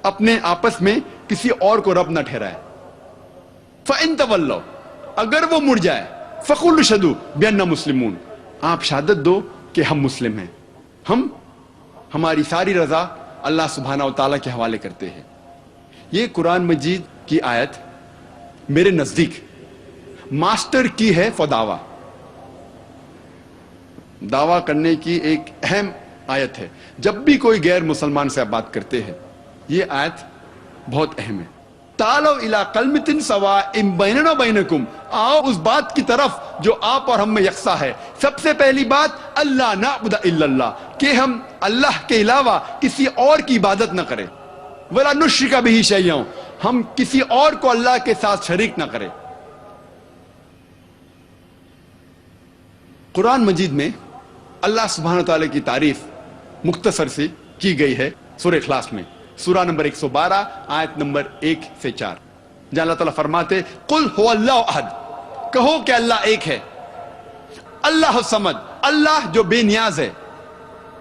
اپنے آپس میں کسی اور کو رب نہ ٹھہرائے۔ فَإِن تَوَلَّوْا، اگر وہ مڑ جائے، فَقُولُوا اشْهَدُوا بِأَنَّا مُسْلِمُونَ، آپ شہادت دو کہ ہم مسلم ہیں، ہم ہماری ساری رضا اللہ سبحانہ و تعالیٰ کے حوالے کرتے ہیں۔ یہ قرآن مجید کی آیت میرے نزدیک ماسٹر کی ہے فور دعویٰ، دعویٰ کرنے کی ایک اہم آیت ہے۔ جب بھی کوئی غیر مسلمان سے آپ بات کرتے ہیں، یہ آیت بہت اہم ہے۔ تعالوا الی کلمۃ سواء بیننا وبینکم، آؤ اس بات کی طرف جو آپ اور ہم میں یکساں ہے۔ سب سے پہلی بات اللہ نعبد الا اللہ، کہ ہم اللہ کے علاوہ کسی اور کی عبادت نہ کریں، ولا نشرک بہ شیئا، ہم کسی اور کو اللہ کے ساتھ شریک نہ کریں۔ قرآن مجید میں اللہ سبحانہ تعالیٰ کی تعریف مختصر سی کی گئی ہے سورہ اخلاص میں، سورہ نمبر 112 آیت نمبر 1 سے 4، جہاں اللہ تعالیٰ فرماتے قل هو اللہ احد، کہو کہ اللہ ایک ہے، اللہ الصمد، اللہ جو بے نیاز ہے،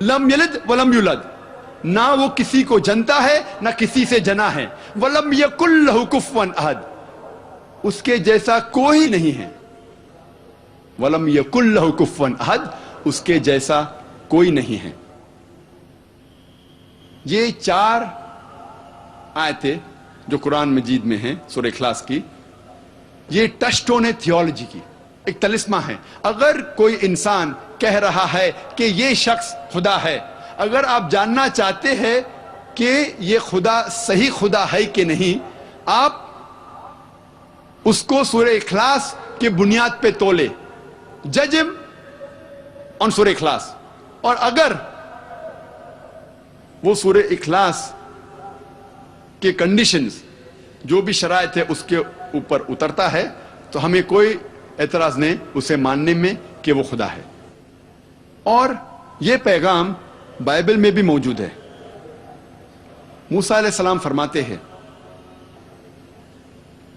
لم یلد ولم یولد، نہ وہ کسی کو جنتا ہے نہ کسی سے جنا ہے، ولم یکن لہ کفوا احد، اس کے جیسا کوئی نہیں ہے، ولم یکن لہ کفوا احد، اس کے جیسا کوئی نہیں ہے۔ یہ 4 آیتیں جو قرآن مجید میں ہیں سورہ اخلاص کی، یہ ٹچ سٹون ہے تھیولوجی کی، ایک طلسمہ ہے۔ اگر کوئی انسان کہہ رہا ہے کہ یہ شخص خدا ہے، اگر آپ جاننا چاہتے ہیں کہ یہ خدا صحیح خدا ہے کہ نہیں، آپ اس کو سورہ اخلاص کی بنیاد پہ تولے، جج ہم آن سورہ اخلاص، اور اگر وہ سورہ اخلاص کے کنڈیشنز جو بھی شرائط ہے اس کے اوپر اترتا ہے تو ہمیں کوئی اعتراض نہیں اسے ماننے میں کہ وہ خدا ہے۔ اور یہ پیغام بائبل میں بھی موجود ہے۔ موسیٰ علیہ السلام فرماتے ہیں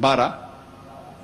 12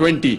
20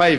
5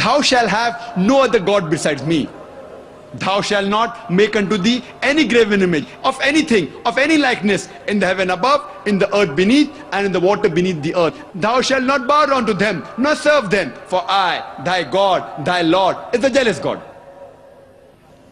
Thou shall have no other God besides me. Thou shall not make unto thee any graven image of anything, of any likeness in the heaven above, in the earth beneath, and in the water beneath the earth. Thou shalt not bow down to them, nor serve them, for I, thy God, thy Lord, is a jealous God.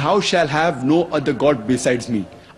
Thou shall have no other God besides me.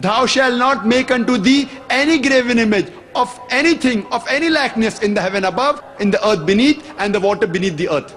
Thou shall not make unto thee any graven image of anything, of any likeness in the heaven above, in the earth beneath, and the water beneath the earth.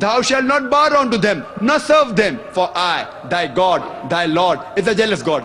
Thou shalt not bow down to them, nor serve them, for I, thy God, thy Lord, is a jealous God.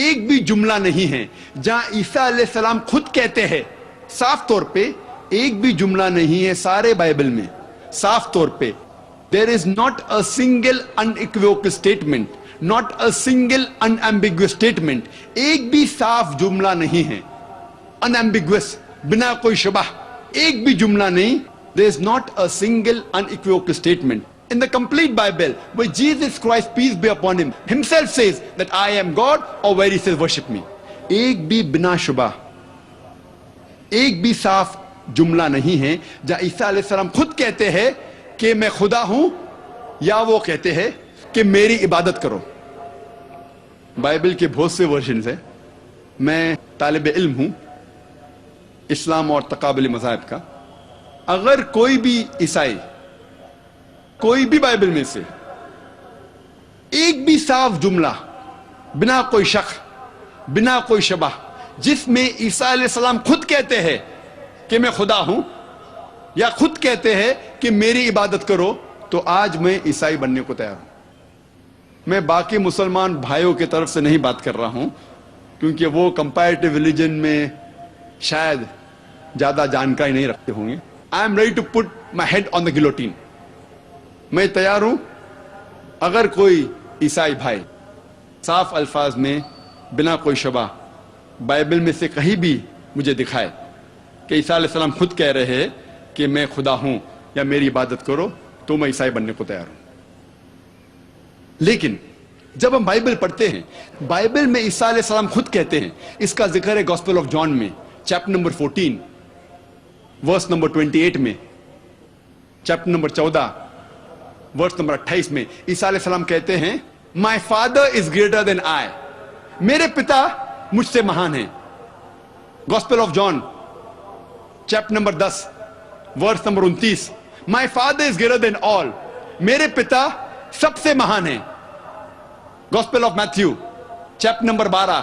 ایک بھی جملہ نہیں ہے جہاں عیسیٰ علیہ السلام خود کہتے ہیں صاف طور پہ، ایک بھی جملہ نہیں ہے سارے بائبل میں صاف طور پہ there is not a single unequivocal statement, not a single unambiguous statement. ایک بھی صاف جملہ نہیں ہے unambiguous، بنا کوئی شبہ، ایک بھی جملہ نہیں. There is not a single unequivocal statement in the complete Bible where Jesus Christ, peace be upon him, himself says that I am God, or where he says worship me. ایک بھی بنا شبہ، ایک بھی صاف جملہ نہیں ہے جہاں عیسیٰ علیہ السلام خود کہتے ہیں کہ میں خدا ہوں، یا وہ کہتے ہیں کہ میری عبادت کرو. بائبل کے بہت سے ورژنز ہیں. میں طالب علم ہوں اسلام اور تقابلی مذاہب کا. اگر کوئی بھی عیسائی کوئی بھی بائبل میں سے ایک بھی صاف جملہ بنا کوئی شک، بنا کوئی شبہ، جس میں عیسیٰ علیہ السلام خود کہتے ہیں کہ میں خدا ہوں، یا خود کہتے ہیں کہ میری عبادت کرو، تو آج میں عیسائی بننے کو تیار ہوں. میں باقی مسلمان بھائیوں کی طرف سے نہیں بات کر رہا ہوں، کیونکہ وہ کمپیریٹیو ریلیجن میں شاید زیادہ جانکاری نہیں رکھتے ہوں گے. I am ready to put my head on the guillotine. میں تیار ہوں اگر کوئی عیسائی بھائی صاف الفاظ میں بنا کوئی شبہ بائبل میں سے کہیں بھی مجھے دکھائے کہ عیسیٰ علیہ السلام خود کہہ رہے ہیں کہ میں خدا ہوں یا میری عبادت کرو، تو میں عیسائی بننے کو تیار ہوں. لیکن جب ہم بائبل پڑھتے ہیں، بائبل میں عیسیٰ علیہ السلام خود کہتے ہیں، اس کا ذکر ہے گاسپل آف جان میں چیپٹر نمبر 14 ورس نمبر 28 میں، چیپٹر نمبر 14 ورس نمبر 28 میں عیسیٰ علیہ السلام کہتے ہیں My father is greater than I. میرے پتا مجھ سے مہان ہیں. Gospel of John chapter number 10 verse number 29 My father is greater than all. میرے پتا سب سے مہان ہیں. Gospel of Matthew chapter number 12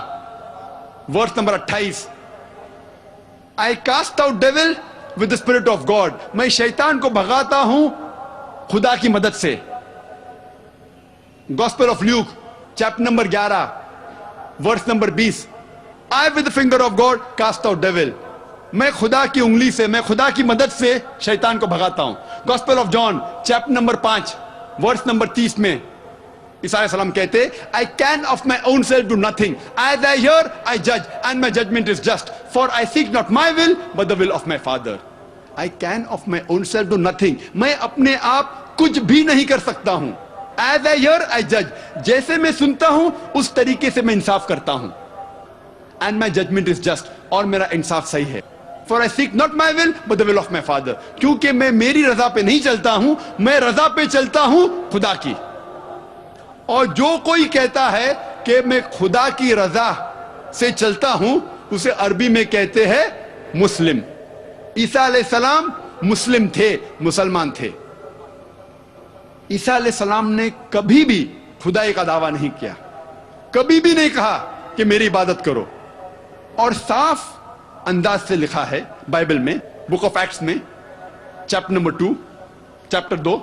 verse number 28 I cast out devil with the spirit of God. میں شیطان کو بھگاتا ہوں خدا کی مدد سے. Gospel of Luke chapter number 11 verse number 20 I with the finger of God cast out devil. میں خدا کی انگلی سے، میں خدا کی مدد سے شیطان کو بھگاتا ہوں. Gospel of John chapter number 5 verse number 30 میں عیسیٰ علیہ السلام کہتے I can of my own self do nothing. As I hear, I judge, and my judgment is just. For I seek not my will, but the will of my Father. I can of my own self do nothing. میں اپنے آپ کچھ بھی نہیں کر سکتا ہوں. As I hear, I judge. جیسے میں سنتا ہوں اس طریقے سے میں انصاف کرتا ہوں. And my judgment is just. اور میرا انصاف صحیح ہے. For I seek not my will, but the will of my Father. کیونکہ میں میری رضا پہ نہیں چلتا ہوں، میں رضا پہ چلتا ہوں خدا کی. اور جو کوئی کہتا ہے کہ میں خدا کی رضا سے چلتا ہوں، اسے عربی میں کہتے ہیں مسلم. عیسیٰ علیہ السلام مسلم تھے، مسلمان تھے. عیسیٰ علیہ السلام نے کبھی بھی خدائی کا دعویٰ نہیں کیا، کبھی بھی نہیں کہا کہ میری عبادت کرو. اور صاف انداز سے لکھا ہے بائبل میں بک آف ایکٹس میں chapter number 2 chapter 2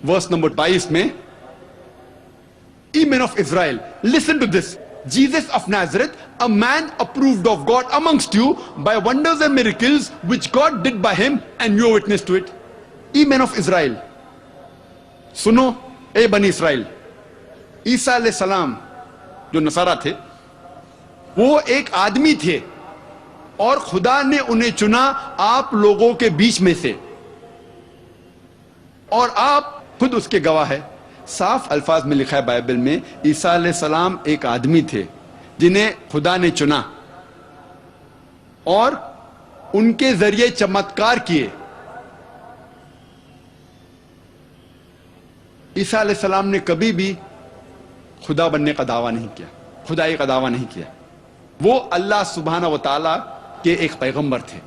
verse number 22 میں Ye men of Israel, listen to this. Jesus of Nazareth, a man approved of God amongst you by wonders and miracles which God did by him, and you are witness to it. Ye men of Israel, سنو اے بنی اسرائیل. عیسیٰ علیہ السلام جو نصارہ تھے وہ ایک آدمی تھے اور خدا نے انہیں چنا آپ لوگوں کے بیچ میں سے، اور آپ خود اس کے گواہ ہے. صاف الفاظ میں لکھا ہے بائبل میں عیسیٰ علیہ السلام ایک آدمی تھے جنہیں خدا نے چنا اور ان کے ذریعے چمتکار کیے. عیسیٰ علیہ السلام نے کبھی بھی خدا بننے کا دعویٰ نہیں کیا، خدائی کا دعویٰ نہیں کیا. وہ اللہ سبحانہ و تعالیٰ کے ایک پیغمبر تھے،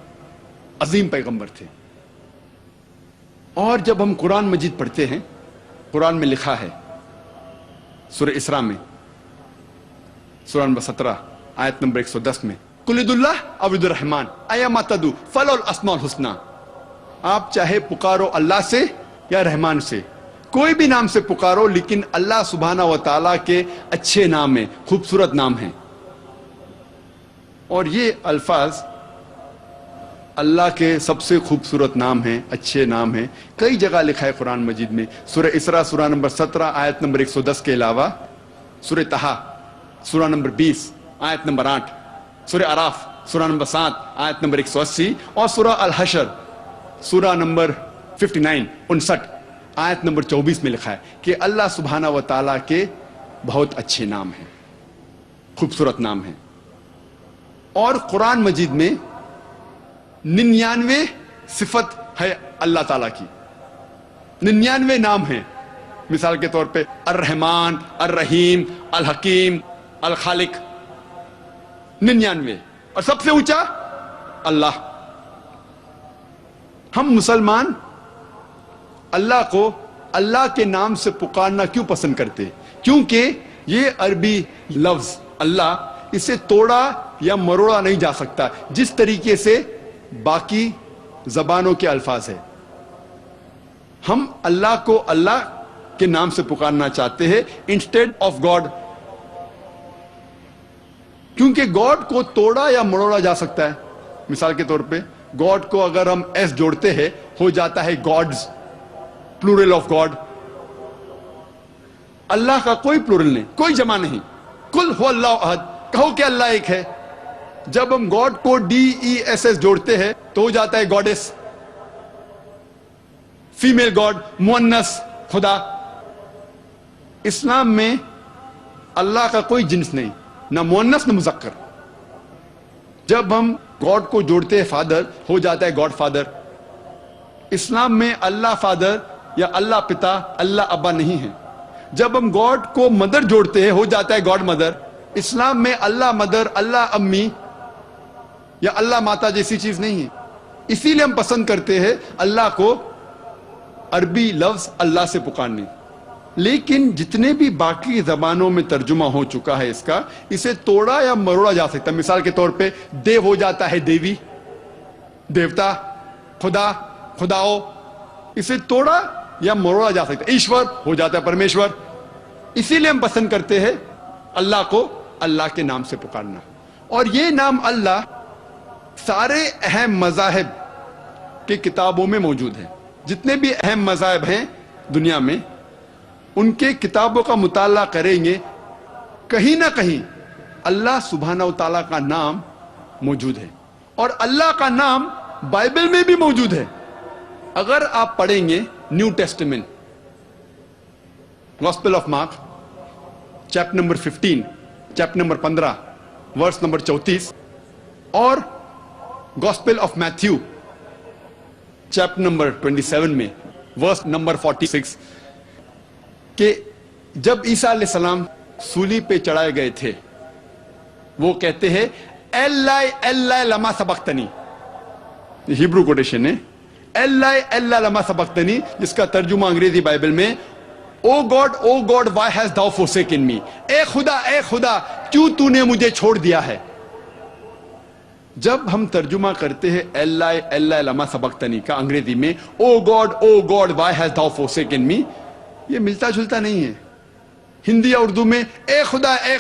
عظیم پیغمبر تھے. اور جب ہم قرآن مجید پڑھتے ہیں، قرآن میں لکھا ہے سورہ اسراء میں سورہ نمبر 17 آیت نمبر 110 میں قل ادعوا اللہ او ادعوا الرحمن ایما تدعوا فلہ الاسماء الحسنی. آپ چاہے پکارو اللہ سے یا رحمان سے، کوئی بھی نام سے پکارو، لیکن اللہ سبحانہ و تعالیٰ کے اچھے نام ہیں، خوبصورت نام ہیں. اور یہ الفاظ اللہ کے سب سے خوبصورت نام ہیں، اچھے نام ہیں. کئی جگہ لکھا ہے قرآن مجید میں. سورہ اسراء سورہ نمبر 17 آیت نمبر 110 کے علاوہ سورہ طہ سورہ نمبر 20 آیت نمبر 8، سورہ اعراف سورہ نمبر 7 آیت نمبر 180، اور سورہ الحشر سورہ نمبر 59 آیت نمبر 24 میں لکھا ہے کہ اللہ سبحانہ و تعالیٰ کے بہت اچھے نام ہیں، خوبصورت نام ہیں. اور قرآن مجید میں 99 صفت ہے اللہ تعالیٰ کی، 99 نام ہیں. مثال کے طور پہ الرحمن، الرحیم، الحکیم، الخالق، 99. اور سب سے اونچا اللہ. ہم مسلمان اللہ کو اللہ کے نام سے پکارنا کیوں پسند کرتے؟ کیونکہ یہ عربی لفظ اللہ، اسے توڑا یا مروڑا نہیں جا سکتا جس طریقے سے باقی زبانوں کے الفاظ ہیں. ہم اللہ کو اللہ کے نام سے پکارنا چاہتے ہیں انسٹیڈ آف گاڈ، کیونکہ گاڈ کو توڑا یا مروڑا جا سکتا ہے. مثال کے طور پہ گاڈ کو اگر ہم ایس جوڑتے ہیں ہو جاتا ہے گاڈز، پلورل آف گاڈ. اللہ کا کوئی پلورل نہیں، کوئی جمع نہیں. کل ہو اللہ احد، کہو کہ اللہ ایک ہے. جب ہم گاڈ کو DESS جوڑتے ہیں تو ہو جاتا ہے گاڈس، فیمیل گاڈ، مؤنث خدا. اسلام میں اللہ کا کوئی جنس نہیں، نہ مؤنث نہ مذکر. جب ہم گاڈ کو جوڑتے ہیں فادر ہو جاتا ہے گاڈ فادر. اسلام میں اللہ فادر یا اللہ پتا، اللہ ابا نہیں ہے. جب ہم گاڈ کو مدر جوڑتے ہیں ہو جاتا ہے گاڈ مدر. اسلام میں اللہ مدر، اللہ امی یا اللہ ماتا جیسی چیز نہیں ہے. اسی لیے ہم پسند کرتے ہیں اللہ کو عربی لفظ اللہ سے پکارنے. لیکن جتنے بھی باقی زبانوں میں ترجمہ ہو چکا ہے اس کا، اسے توڑا یا مروڑا جا سکتا. مثال کے طور پہ دیو ہو جاتا ہے دیوی، دیوتا، خدا، خداؤ. اسے توڑا یا مروڑا جا سکتا ہے. ایشور ہو جاتا ہے پرمیشور. اسی لیے ہم پسند کرتے ہیں اللہ کو اللہ کے نام سے پکارنا. اور یہ نام اللہ سارے اہم مذاہب کی کتابوں میں موجود ہے. جتنے بھی اہم مذاہب ہیں دنیا میں، ان کے کتابوں کا مطالعہ کریں گے، کہیں نہ کہیں اللہ سبحانہ و تعالیٰ کا نام موجود ہے. اور اللہ کا نام بائبل میں بھی موجود ہے. اگر آپ پڑھیں گے New Testament, gospel of Mark chapter number 15، chapter number 15 verse number 34، اور gospel of Matthew chapter number 27 میں ورس نمبر 46، کہ جب عیسیٰ علیہ السلام سولی پہ چڑھائے گئے تھے وہ کہتے ہیں ایلائی ایلائی لما سبقتنی. ہیبرو کوٹیشن ہے ایلائی ایلائی لما سبقتنی، جس کا ترجمہ انگریزی بائبل میں O God why has thou forsaken me، اے خدا کیوں تو نے مجھے چھوڑ دیا ہے. جب ہم ترجمہ کرتے ہیں ایلائی ایلائی لما سبقتنی کا انگریزی میں O God why has thou forsaken me، یہ ملتا جلتا نہیں ہے. ہندی یا اردو میں اے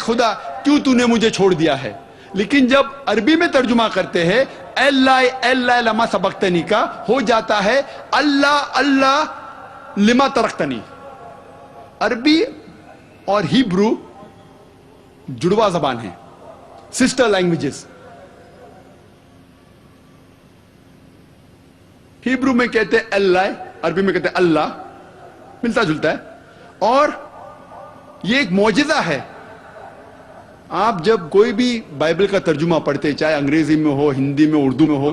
خدا کیوں تو نے مجھے چھوڑ دیا ہے. لیکن جب عربی میں ترجمہ کرتے ہیں ایلائی ایلائی لما سبقتنی کا ہو جاتا ہے اللہ لما ترکتنی. عربی اور ہیبرو جڑوا زبان ہے، سسٹر لینگویجز. ہیبرو میں کہتے ہیں اللہ، عربی میں کہتے ہیں اللہ، ملتا جلتا ہے. اور یہ ایک معجزہ ہے. آپ جب کوئی بھی بائبل کا ترجمہ پڑھتے، چاہے انگریزی میں ہو، ہندی میں، اردو میں ہو،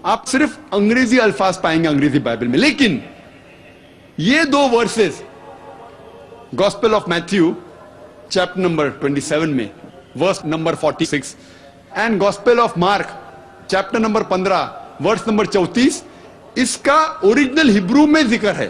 آپ صرف انگریزی الفاظ پائیں گے انگریزی بائبل میں. لیکن یہ دو verses Gospel of Matthew chapter number 27 میں verse number 46 and Gospel of Mark chapter number 15 verse number 34، اس کا اوریجنل ہیبرو میں ذکر ہے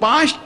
5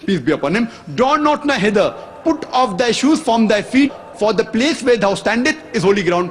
peace be upon him, draw not nigh hither, put off thy shoes from thy feet, for the place where thou standest is holy ground.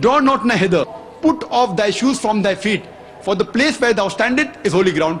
Draw not nigh hither, put off thy shoes from thy feet, for the place where thou standest is holy ground.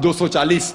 240,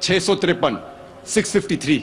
653, 653।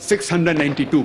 692।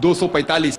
245,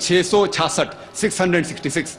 666, 666।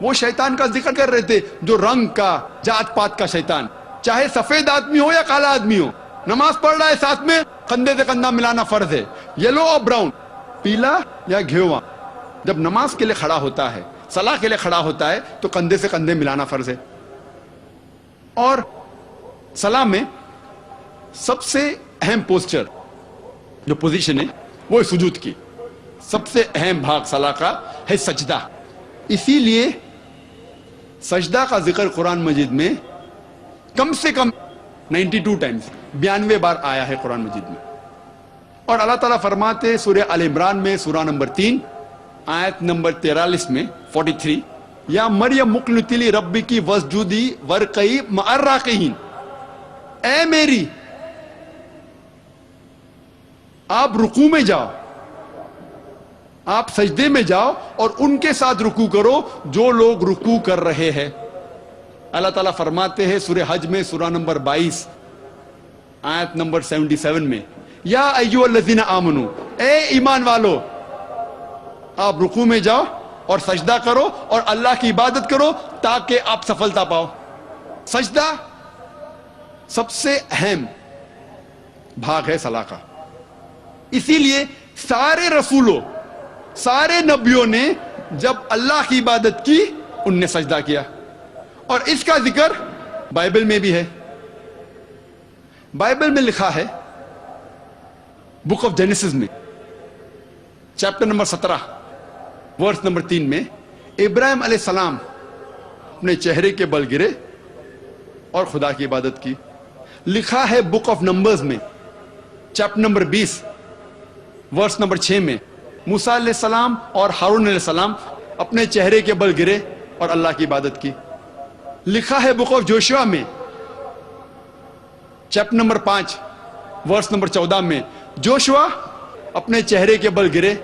وہ شیطان کا ذکر کر رہے تھے جو رنگ کا، جات پات کا شیطان، چاہے سفید آدمی ہو یا کالا آدمی ہو، نماز پڑھ رہا ہے ساتھ میں کندھے سے کندھا ملانا فرض ہے، یلو اور براؤن، پیلا یا گھیواں، جب نماز کے لیے کھڑا ہوتا ہے، صلاح کے لیے کھڑا ہوتا ہے تو کندھے سے کندھے ملانا فرض ہے. اور صلاح میں سب سے اہم پوسچر جو پوزیشن ہے وہ سجود کی، سب سے اہم بھاگ صلاح کا ہے سجدہ. اسی لیے سجدہ کا ذکر قرآن مجید میں کم سے کم 92 ٹائمز، 92 بار آیا ہے قرآن مجید میں. اور اللہ تعالیٰ فرماتے سورہ آل عمران میں سورہ نمبر 3 آیت نمبر 43 میں 43، یا مریم مقنتی لی ربی کی وسجودی ورقئی مع الراکعین، اے میری آپ رکوع میں جاؤ، آپ سجدے میں جاؤ اور ان کے ساتھ رکوع کرو جو لوگ رکوع کر رہے ہیں. اللہ تعالیٰ فرماتے ہیں سورہ حج میں سورہ نمبر 22 آیت نمبر 77 میں، یا ایھا الذین آمنو، اے ایمان والو آپ رکوع میں جاؤ اور سجدہ کرو اور اللہ کی عبادت کرو تاکہ آپ سفلتا پاؤ. سجدہ سب سے اہم بھاگ ہے صلاح کا. اسی لیے سارے رسولوں، سارے نبیوں نے جب اللہ کی عبادت کی ان نے سجدہ کیا. اور اس کا ذکر بائبل میں بھی ہے. بائبل میں لکھا ہے بک آف جینیسس میں چیپٹر نمبر 17 ورس نمبر 3 میں، ابراہیم علیہ السلام اپنے چہرے کے بل گرے اور خدا کی عبادت کی. لکھا ہے بک آف نمبرز میں چیپٹر نمبر 20 ورس نمبر 6 میں، موسیٰ علیہ السلام اور ہارون علیہ السلام اپنے چہرے کے بل گرے اور اللہ کی عبادت کی. لکھا ہے بک آف جوشوا میں چیپٹر نمبر 5 ورس نمبر 14 میں، جوشوا اپنے چہرے کے بل گرے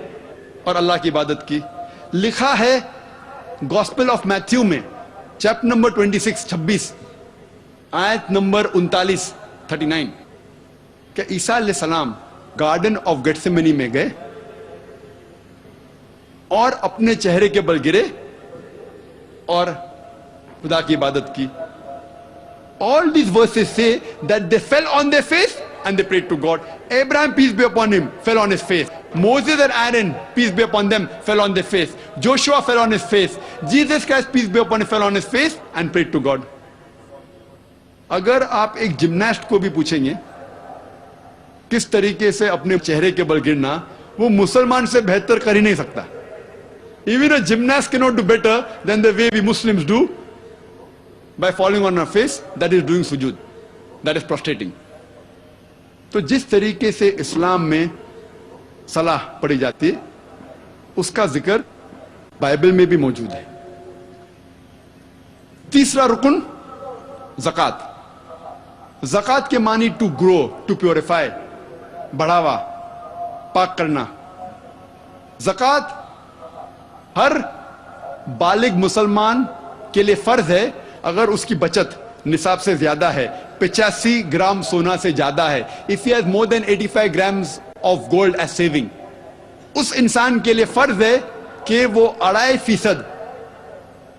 اور اللہ کی عبادت کی. لکھا ہے گوسپل آف میتھیو میں چیپٹر نمبر 26 آیت نمبر 39 کہ عیسیٰ علیہ السلام گارڈن آف گیٹسیمنی میں گئے اور اپنے چہرے کے بل گرے اور خدا کی عبادت کی. All these verses say that they fell on their face and they prayed to God. Abraham, peace be upon him, fell on his face. Moses and Aaron, peace be upon them, fell on their face. Joshua fell on his face. Jesus Christ, peace be upon him, fell on his face and prayed to God. اگر آپ ایک gymnast کو بھی پوچھیں گے کس طریقے سے اپنے چہرے کے بل گرنا، وہ مسلمان سے بہتر کر ہی نہیں سکتا. Even a gymnast cannot do better than the way we Muslims do by falling on our face. That is doing sujood. That is prostrating. تو جس طریقے سے اسلام میں صلاح پڑھی جاتی ہے اس کا ذکر بائبل میں بھی موجود ہے. تیسرا رکن زکوٰۃ. زکوٰۃ کے معنی ٹو گرو، ٹو پیوریفائی، بڑھاوا، پاک کرنا. زکوٰۃ ہر بالغ مسلمان کے لیے فرض ہے اگر اس کی بچت نصاب سے زیادہ ہے، 85 گرام سونا سے زیادہ ہے. if he has more than 85 grams of gold as saving، اس انسان کے لیے فرض ہے کہ وہ 2.5%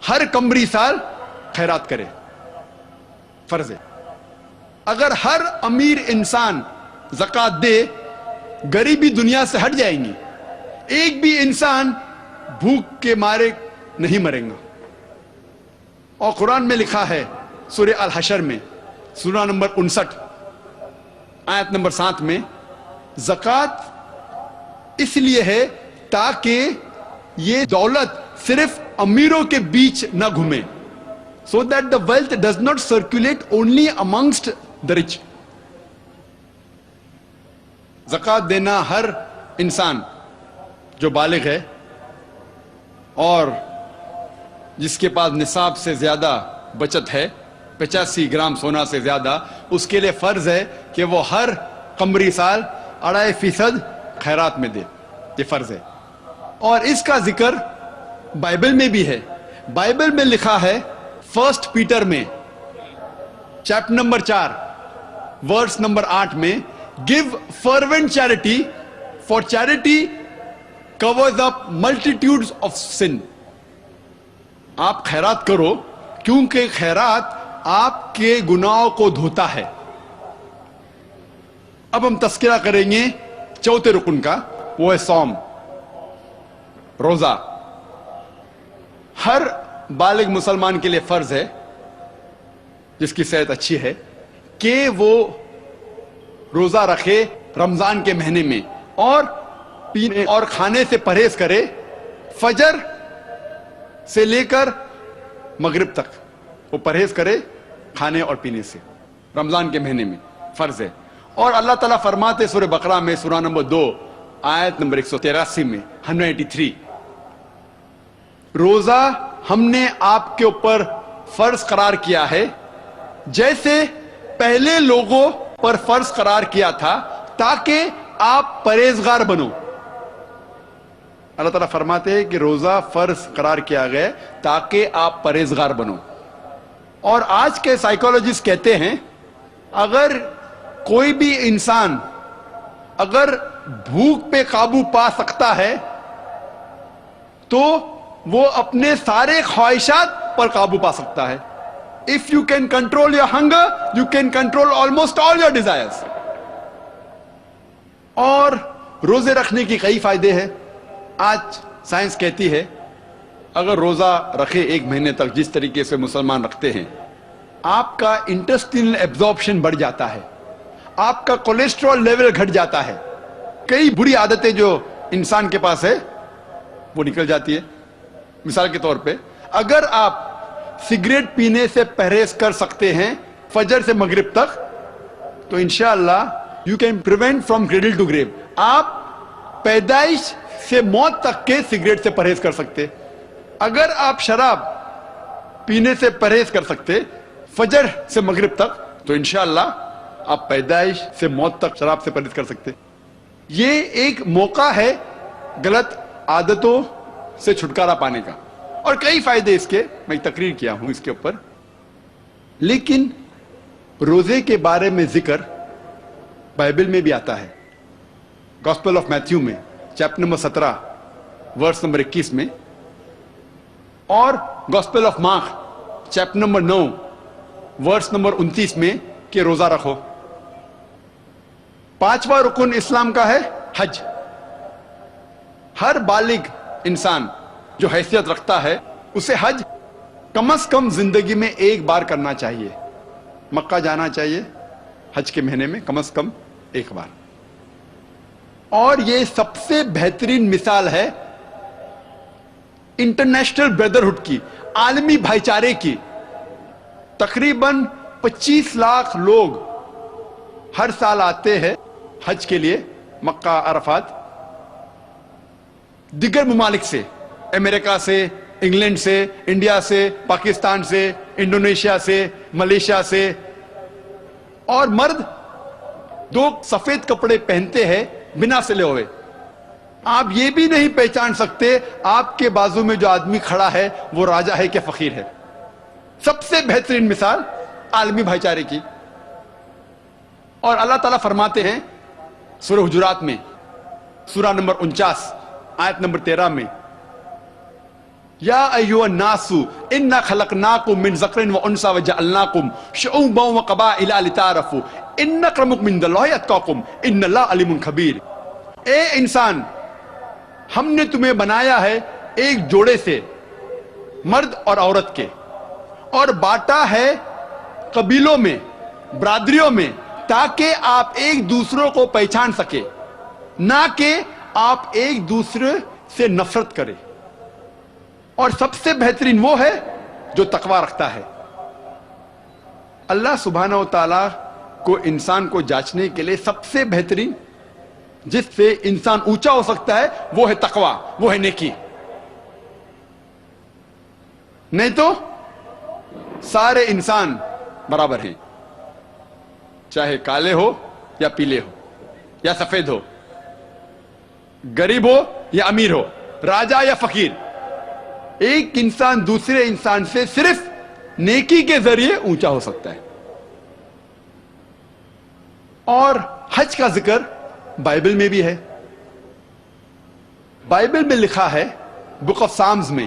ہر قمری سال خیرات کرے. فرض ہے. اگر ہر امیر انسان زکوٰۃ دے غریبی دنیا سے ہٹ جائیں گی. ایک بھی انسان بھوک کے مارے نہیں مرے گا. اور قرآن میں لکھا ہے سورہ الحشر میں سورہ نمبر 59 آیت نمبر 7 میں، زکوٰۃ اس لیے ہے تاکہ یہ دولت صرف امیروں کے بیچ نہ گھومے. so that the wealth does not circulate only amongst the rich. زکوٰۃ دینا ہر انسان جو بالغ ہے اور جس کے پاس نصاب سے زیادہ بچت ہے، 85 گرام سونا سے زیادہ، اس کے لیے فرض ہے کہ وہ ہر قمری سال 2.5% خیرات میں دے. یہ فرض ہے. اور اس کا ذکر بائبل میں بھی ہے. بائبل میں لکھا ہے 1 پیٹر میں چیپٹر نمبر 4 ورس نمبر 8 میں، give fervent charity, for charity covers up multitudes of sin. آپ خیرات کرو کیونکہ خیرات آپ کے گناہوں کو دھوتا ہے. اب ہم تذکرہ کریں گے چوتھے رکن کا، وہ ہے صوم، روزہ. ہر بالغ مسلمان کے لیے فرض ہے جس کی صحت اچھی ہے کہ وہ روزہ رکھے رمضان کے مہینے میں، اور پینے اور کھانے سے پرہیز کرے فجر سے لے کر مغرب تک. وہ پرہیز کرے کھانے اور پینے سے رمضان کے مہینے میں، فرض ہے. اور اللہ تعالیٰ فرماتے سورہ بقرہ میں سورہ نمبر 2 آیت نمبر 183 میں 183، روزہ ہم نے آپ کے اوپر فرض قرار کیا ہے جیسے پہلے لوگوں پر فرض قرار کیا تھا تاکہ آپ پرہیزگار بنو. اللہ تعالیٰ فرماتے ہیں کہ روزہ فرض قرار کیا گیا تاکہ آپ پرہیزگار بنو. اور آج کے سائیکالوجسٹ کہتے ہیں اگر کوئی بھی انسان اگر بھوک پہ قابو پا سکتا ہے تو وہ اپنے سارے خواہشات پر قابو پا سکتا ہے. If you can control your hunger, you can control almost all your desires. اور روزے رکھنے کی کئی فائدے ہیں. آج سائنس کہتی ہے اگر روزہ رکھے ایک مہینے تک جس طریقے سے مسلمان رکھتے ہیں، آپ کا انٹسٹینل ایبزارپشن بڑھ جاتا ہے، آپ کا کولیسٹرول لیول گھٹ جاتا ہے، کئی بری عادتیں جو انسان کے پاس ہے وہ نکل جاتی ہے. مثال کے طور پہ اگر آپ سگریٹ پینے سے پرہیز کر سکتے ہیں فجر سے مغرب تک تو انشاءاللہ you can prevent from cradle to grave. آپ پیدائش سے موت تک کے سگریٹ سے پرہیز کر سکتے. اگر آپ شراب پینے سے پرہیز کر سکتے فجر سے مغرب تک تو انشاءاللہ آپ پیدائش سے موت تک شراب سے پرہیز کر سکتے. یہ ایک موقع ہے غلط عادتوں سے چھٹکارا پانے کا، اور کئی فائدے اس کے میں تقریر کیا ہوں اس کے اوپر. لیکن روزے کے بارے میں ذکر بائبل میں بھی آتا ہے. گاسپل آف میتھیو میں چیپٹر نمبر 17 ورس نمبر 21 میں، اور gospel of Mark chapter number 9 verse number 29 میں کہ روزہ رکھو. پانچواں رکن اسلام کا ہے حج. ہر بالغ انسان جو حیثیت رکھتا ہے اسے حج کم از کم زندگی میں ایک بار کرنا چاہیے. مکہ جانا چاہیے حج کے مہینے میں کم از کم ایک بار. اور یہ سب سے بہترین مثال ہے انٹرنیشنل بردرہڈ کی، عالمی بھائی چارے کی. تقریباً 25 لاکھ لوگ ہر سال آتے ہیں حج کے لیے مکہ عرفات، دیگر ممالک سے، امریکہ سے، انگلینڈ سے، انڈیا سے، پاکستان سے، انڈونیشیا سے، ملیشیا سے. اور مرد 2 سفید کپڑے پہنتے ہیں بنا سلے ہوئے. آپ یہ بھی نہیں پہچان سکتے آپ کے بازو میں جو آدمی کھڑا ہے وہ راجہ ہے کہ فقیر ہے. سب سے بہترین مثال عالمی بھائی چارے کی. اور اللہ تعالیٰ فرماتے ہیں سورہ حجرات میں سورہ نمبر 49 آیت نمبر 13 میں، یا ایھا الناس انا خلقناکم من ذکر و انثی وجعلناکم شعوبا وقبائل لتعارفوا ان اکرمکم عند اللہ اتقاکم ان اللہ علیم خبیر. اے انسان، ہم نے تمہیں بنایا ہے ایک جوڑے سے، مرد اور عورت کے، اور بانٹا ہے قبیلوں میں، برادریوں میں، تاکہ آپ ایک دوسروں کو پہچان سکے، نہ کہ آپ ایک دوسرے سے نفرت کریں. اور سب سے بہترین وہ ہے جو تقوی رکھتا ہے. اللہ سبحانہ و تعالیٰ کو انسان کو جانچنے کے لیے سب سے بہترین جس سے انسان اونچا ہو سکتا ہے وہ ہے تقوی، وہ ہے نیکی. نہیں تو سارے انسان برابر ہیں، چاہے کالے ہو یا پیلے ہو یا سفید ہو، غریب ہو یا امیر ہو، راجا یا فقیر. ایک انسان دوسرے انسان سے صرف نیکی کے ذریعے اونچا ہو سکتا ہے. اور حج کا ذکر بائبل میں بھی ہے. بائبل میں لکھا ہے بک آف سامز میں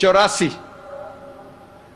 84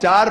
4,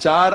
4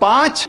5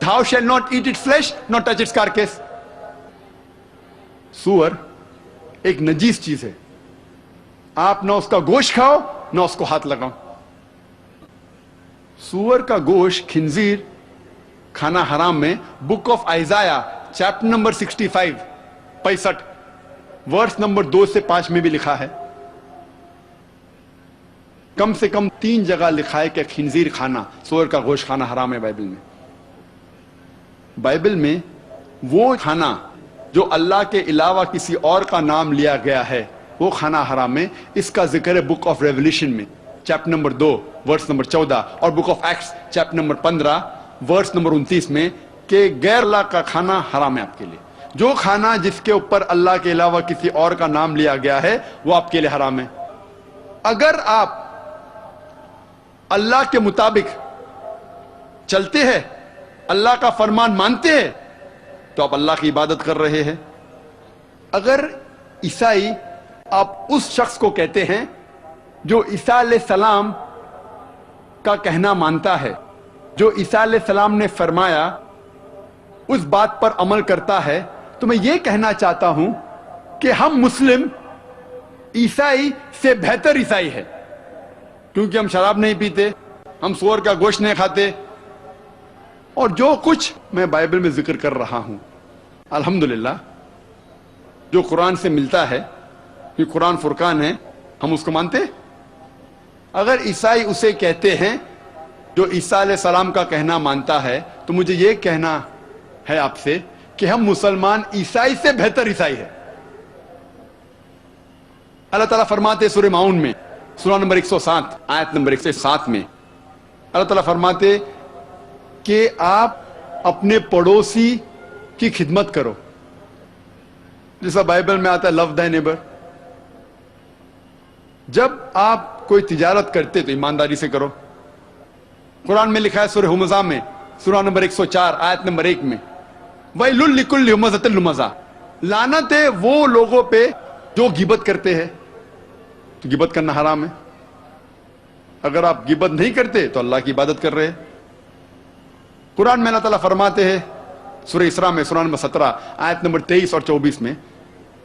thou shall not eat its flesh nor touch its carcass। سور ایک نجیس چیز ہے, آپ نہ اس کا گوشت کھاؤ نہ اس کو ہاتھ لگاؤ. سور کا گوشت, خنزیر کھانا حرام میں book of Isaiah chapter number 65 verse number 2 سے 5 میں بھی لکھا ہے. کم سے کم 3 جگہ لکھا ہے کہ خنزیر کھانا, سور کا گوشت کھانا حرام ہے بائبل میں. بائبل میں وہ کھانا جو اللہ کے علاوہ کسی اور کا نام لیا گیا ہے وہ کھانا حرام ہے. اس کا ذکر ہے بک آف ریولیوشن میں چیپٹر نمبر 2 ورس نمبر 14 اور book of Acts chapter number 15 verse number 29 میں کہ غیر اللہ کا کھانا حرام ہے آپ کے لیے. جو کھانا جس کے اوپر اللہ کے علاوہ کسی اور کا نام لیا گیا ہے وہ آپ کے لیے حرام ہے. اگر آپ اللہ کے مطابق چلتے ہیں, اللہ کا فرمان مانتے ہیں, تو آپ اللہ کی عبادت کر رہے ہیں. اگر عیسائی, آپ اس شخص کو کہتے ہیں جو عیسیٰ علیہ السلام کا کہنا مانتا ہے, جو عیسیٰ علیہ السلام نے فرمایا اس بات پر عمل کرتا ہے, تو میں یہ کہنا چاہتا ہوں کہ ہم مسلم عیسائی سے بہتر عیسائی ہے, کیونکہ ہم شراب نہیں پیتے, ہم سور کا گوشت نہیں کھاتے, اور جو کچھ میں بائبل میں ذکر کر رہا ہوں الحمدللہ جو قرآن سے ملتا ہے, یہ قرآن فرقان ہے, ہم اس کو مانتے. اگر عیسائی اسے کہتے ہیں جو عیسیٰ علیہ السلام کا کہنا مانتا ہے, تو مجھے یہ کہنا ہے آپ سے کہ ہم مسلمان عیسائی سے بہتر عیسائی ہے. اللہ تعالیٰ فرماتے سورہ ماؤن میں سورہ نمبر 107 آیت نمبر 107 میں اللہ تعالیٰ فرماتے کہ آپ اپنے پڑوسی کی خدمت کرو, جیسا بائبل میں آتا ہے لو تhy نیبر. جب آپ کوئی تجارت کرتے تو ایمانداری سے کرو. قرآن میں لکھا ہے سورہ ہمزہ میں سورہ نمبر 104 آیت نمبر 1 میں وَيْلٌ لِكُلِّ ہُمَزَةٍ لُمَزَةٍ, لعنت ہے وہ لوگوں پہ جو غیبت کرتے ہیں. تو غیبت کرنا حرام ہے. اگر آپ غیبت نہیں کرتے تو اللہ کی عبادت کر رہے ہیں. قرآن میں اللہ تعالیٰ فرماتے ہیں سورہ اسراء میں سورہ نمبر 17 آیت نمبر 23 اور 24 میں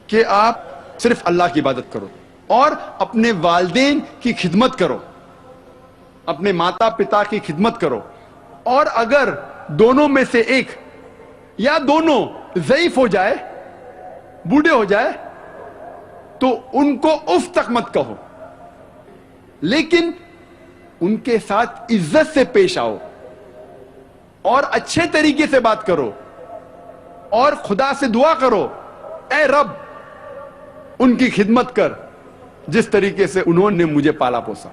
کہ آپ صرف اللہ کی عبادت کرو اور اپنے والدین کی خدمت کرو, اپنے ماتا پتا کی خدمت کرو, اور اگر دونوں میں سے ایک یا دونوں ضعیف ہو جائے, بوڑھے ہو جائے, تو ان کو اف تک مت کہو, لیکن ان کے ساتھ عزت سے پیش آؤ اور اچھے طریقے سے بات کرو اور خدا سے دعا کرو, اے رب ان کی خدمت کر جس طریقے سے انہوں نے مجھے پالا پوسا.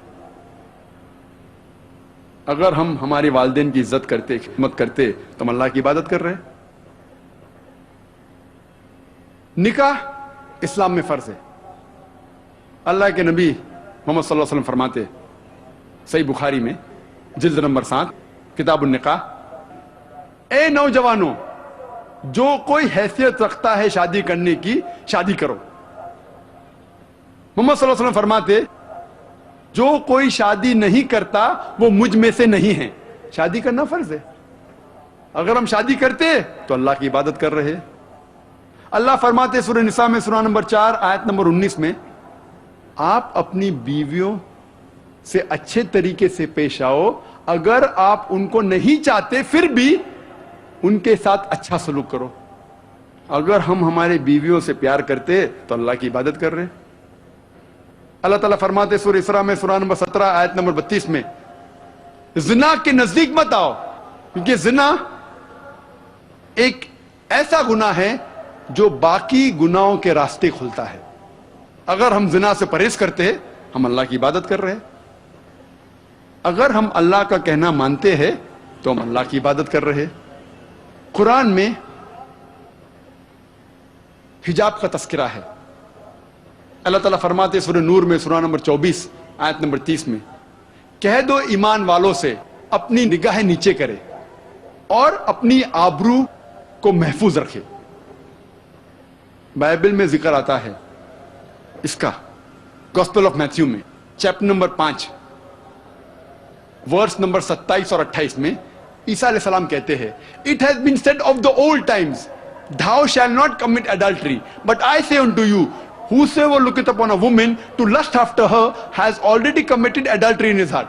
اگر ہم ہمارے والدین کی عزت کرتے, خدمت کرتے, تو ہم اللہ کی عبادت کر رہے ہیں. نکاح اسلام میں فرض ہے. اللہ کے نبی محمد صلی اللہ علیہ وسلم فرماتے صحیح بخاری میں جلد نمبر 7 کتاب النکاح, اے نوجوانوں جو کوئی حیثیت رکھتا ہے شادی کرنے کی, شادی کرو. محمد صلی اللہ علیہ وسلم فرماتے جو کوئی شادی نہیں کرتا وہ مجھ میں سے نہیں ہے. شادی کرنا فرض ہے. اگر ہم شادی کرتے تو اللہ کی عبادت کر رہے. اللہ فرماتے سورہ نساء میں سورہ نمبر 4 آیت نمبر 19 میں آپ اپنی بیویوں سے اچھے طریقے سے پیش آؤ, اگر آپ ان کو نہیں چاہتے پھر بھی ان کے ساتھ اچھا سلوک کرو. اگر ہم ہمارے بیویوں سے پیار کرتے تو اللہ کی عبادت کر رہے. اللہ تعالیٰ فرماتے سورہ اسراء میں سورہ نمبر 17 آیت نمبر 32 میں زنا کے نزدیک مت آؤ, کیونکہ زنا ایک ایسا گناہ ہے جو باقی گناہوں کے راستے کھلتا ہے. اگر ہم زنا سے پرہیز کرتے ہیں ہم اللہ کی عبادت کر رہے ہیں. اگر ہم اللہ کا کہنا مانتے ہیں تو ہم اللہ کی عبادت کر رہے ہیں. قرآن میں حجاب کا تذکرہ ہے. اللہ تعالیٰ فرماتے سورہ نور میں سورہ نمبر 24 آیت نمبر 30 میں کہہ دو ایمان والوں سے اپنی نگاہیں نیچے کرے اور اپنی آبرو کو محفوظ رکھے. بائبل میں ذکر آتا ہے اس کا گوسپل آف میتھیو میں چیپٹر نمبر 5 ورس نمبر 27 اور 28 میں عیسیٰ علیہ السلام کہتے ہیں it has been said of the old Times thou shalt not commit adultery. But I say unto you, whosoever looketh upon a woman to lust after her has already committed adultery in his heart.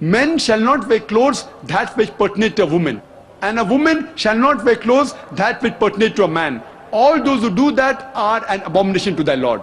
men shall not wear clothes that which pertain to a woman, and a woman shall not wear clothes that which pertain to a man. All those who do that are an abomination to thy Lord.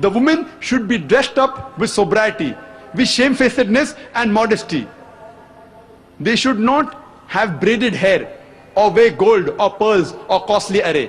the woman should be dressed up with sobriety, with shamefacedness and modesty. They should not have braided hair or wear gold or pearls or costly array.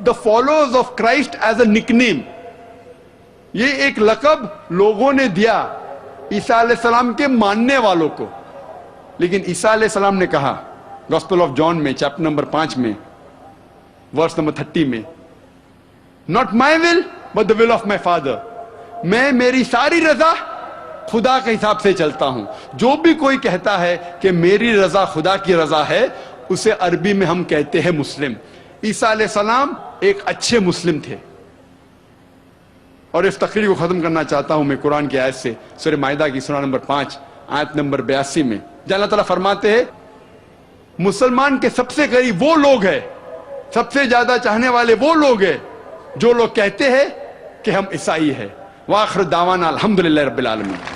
the followers of Christ as a nickname. یہ ایک لقب لوگوں نے دیا عیسیٰ علیہ السلام کے ماننے والوں کو. لیکن عیسیٰ علیہ السلام نے کہا گاسپل آف جان میں چیپٹر نمبر 5 میں ورس نمبر 30 میں, not my will but the will of my father. میں میری ساری رضا خدا کے حساب سے چلتا ہوں. جو بھی کوئی کہتا ہے کہ میری رضا خدا کی رضا ہے, اسے عربی میں ہم کہتے ہیں مسلم. عیسیٰ علیہ السلام ایک اچھے مسلم تھے. اور اس تقریر کو ختم کرنا چاہتا ہوں میں قرآن کی آیت سے, سورہ مائدہ کی سورہ نمبر 5 آیت نمبر 82 میں, جہاں اللہ تعالیٰ فرماتے ہیں مسلمان کے سب سے قریب وہ لوگ ہیں, سب سے زیادہ چاہنے والے وہ لوگ ہیں جو لوگ کہتے ہیں کہ ہم عیسائی ہیں. وآخر دعوانا الحمدللہ رب العالمین.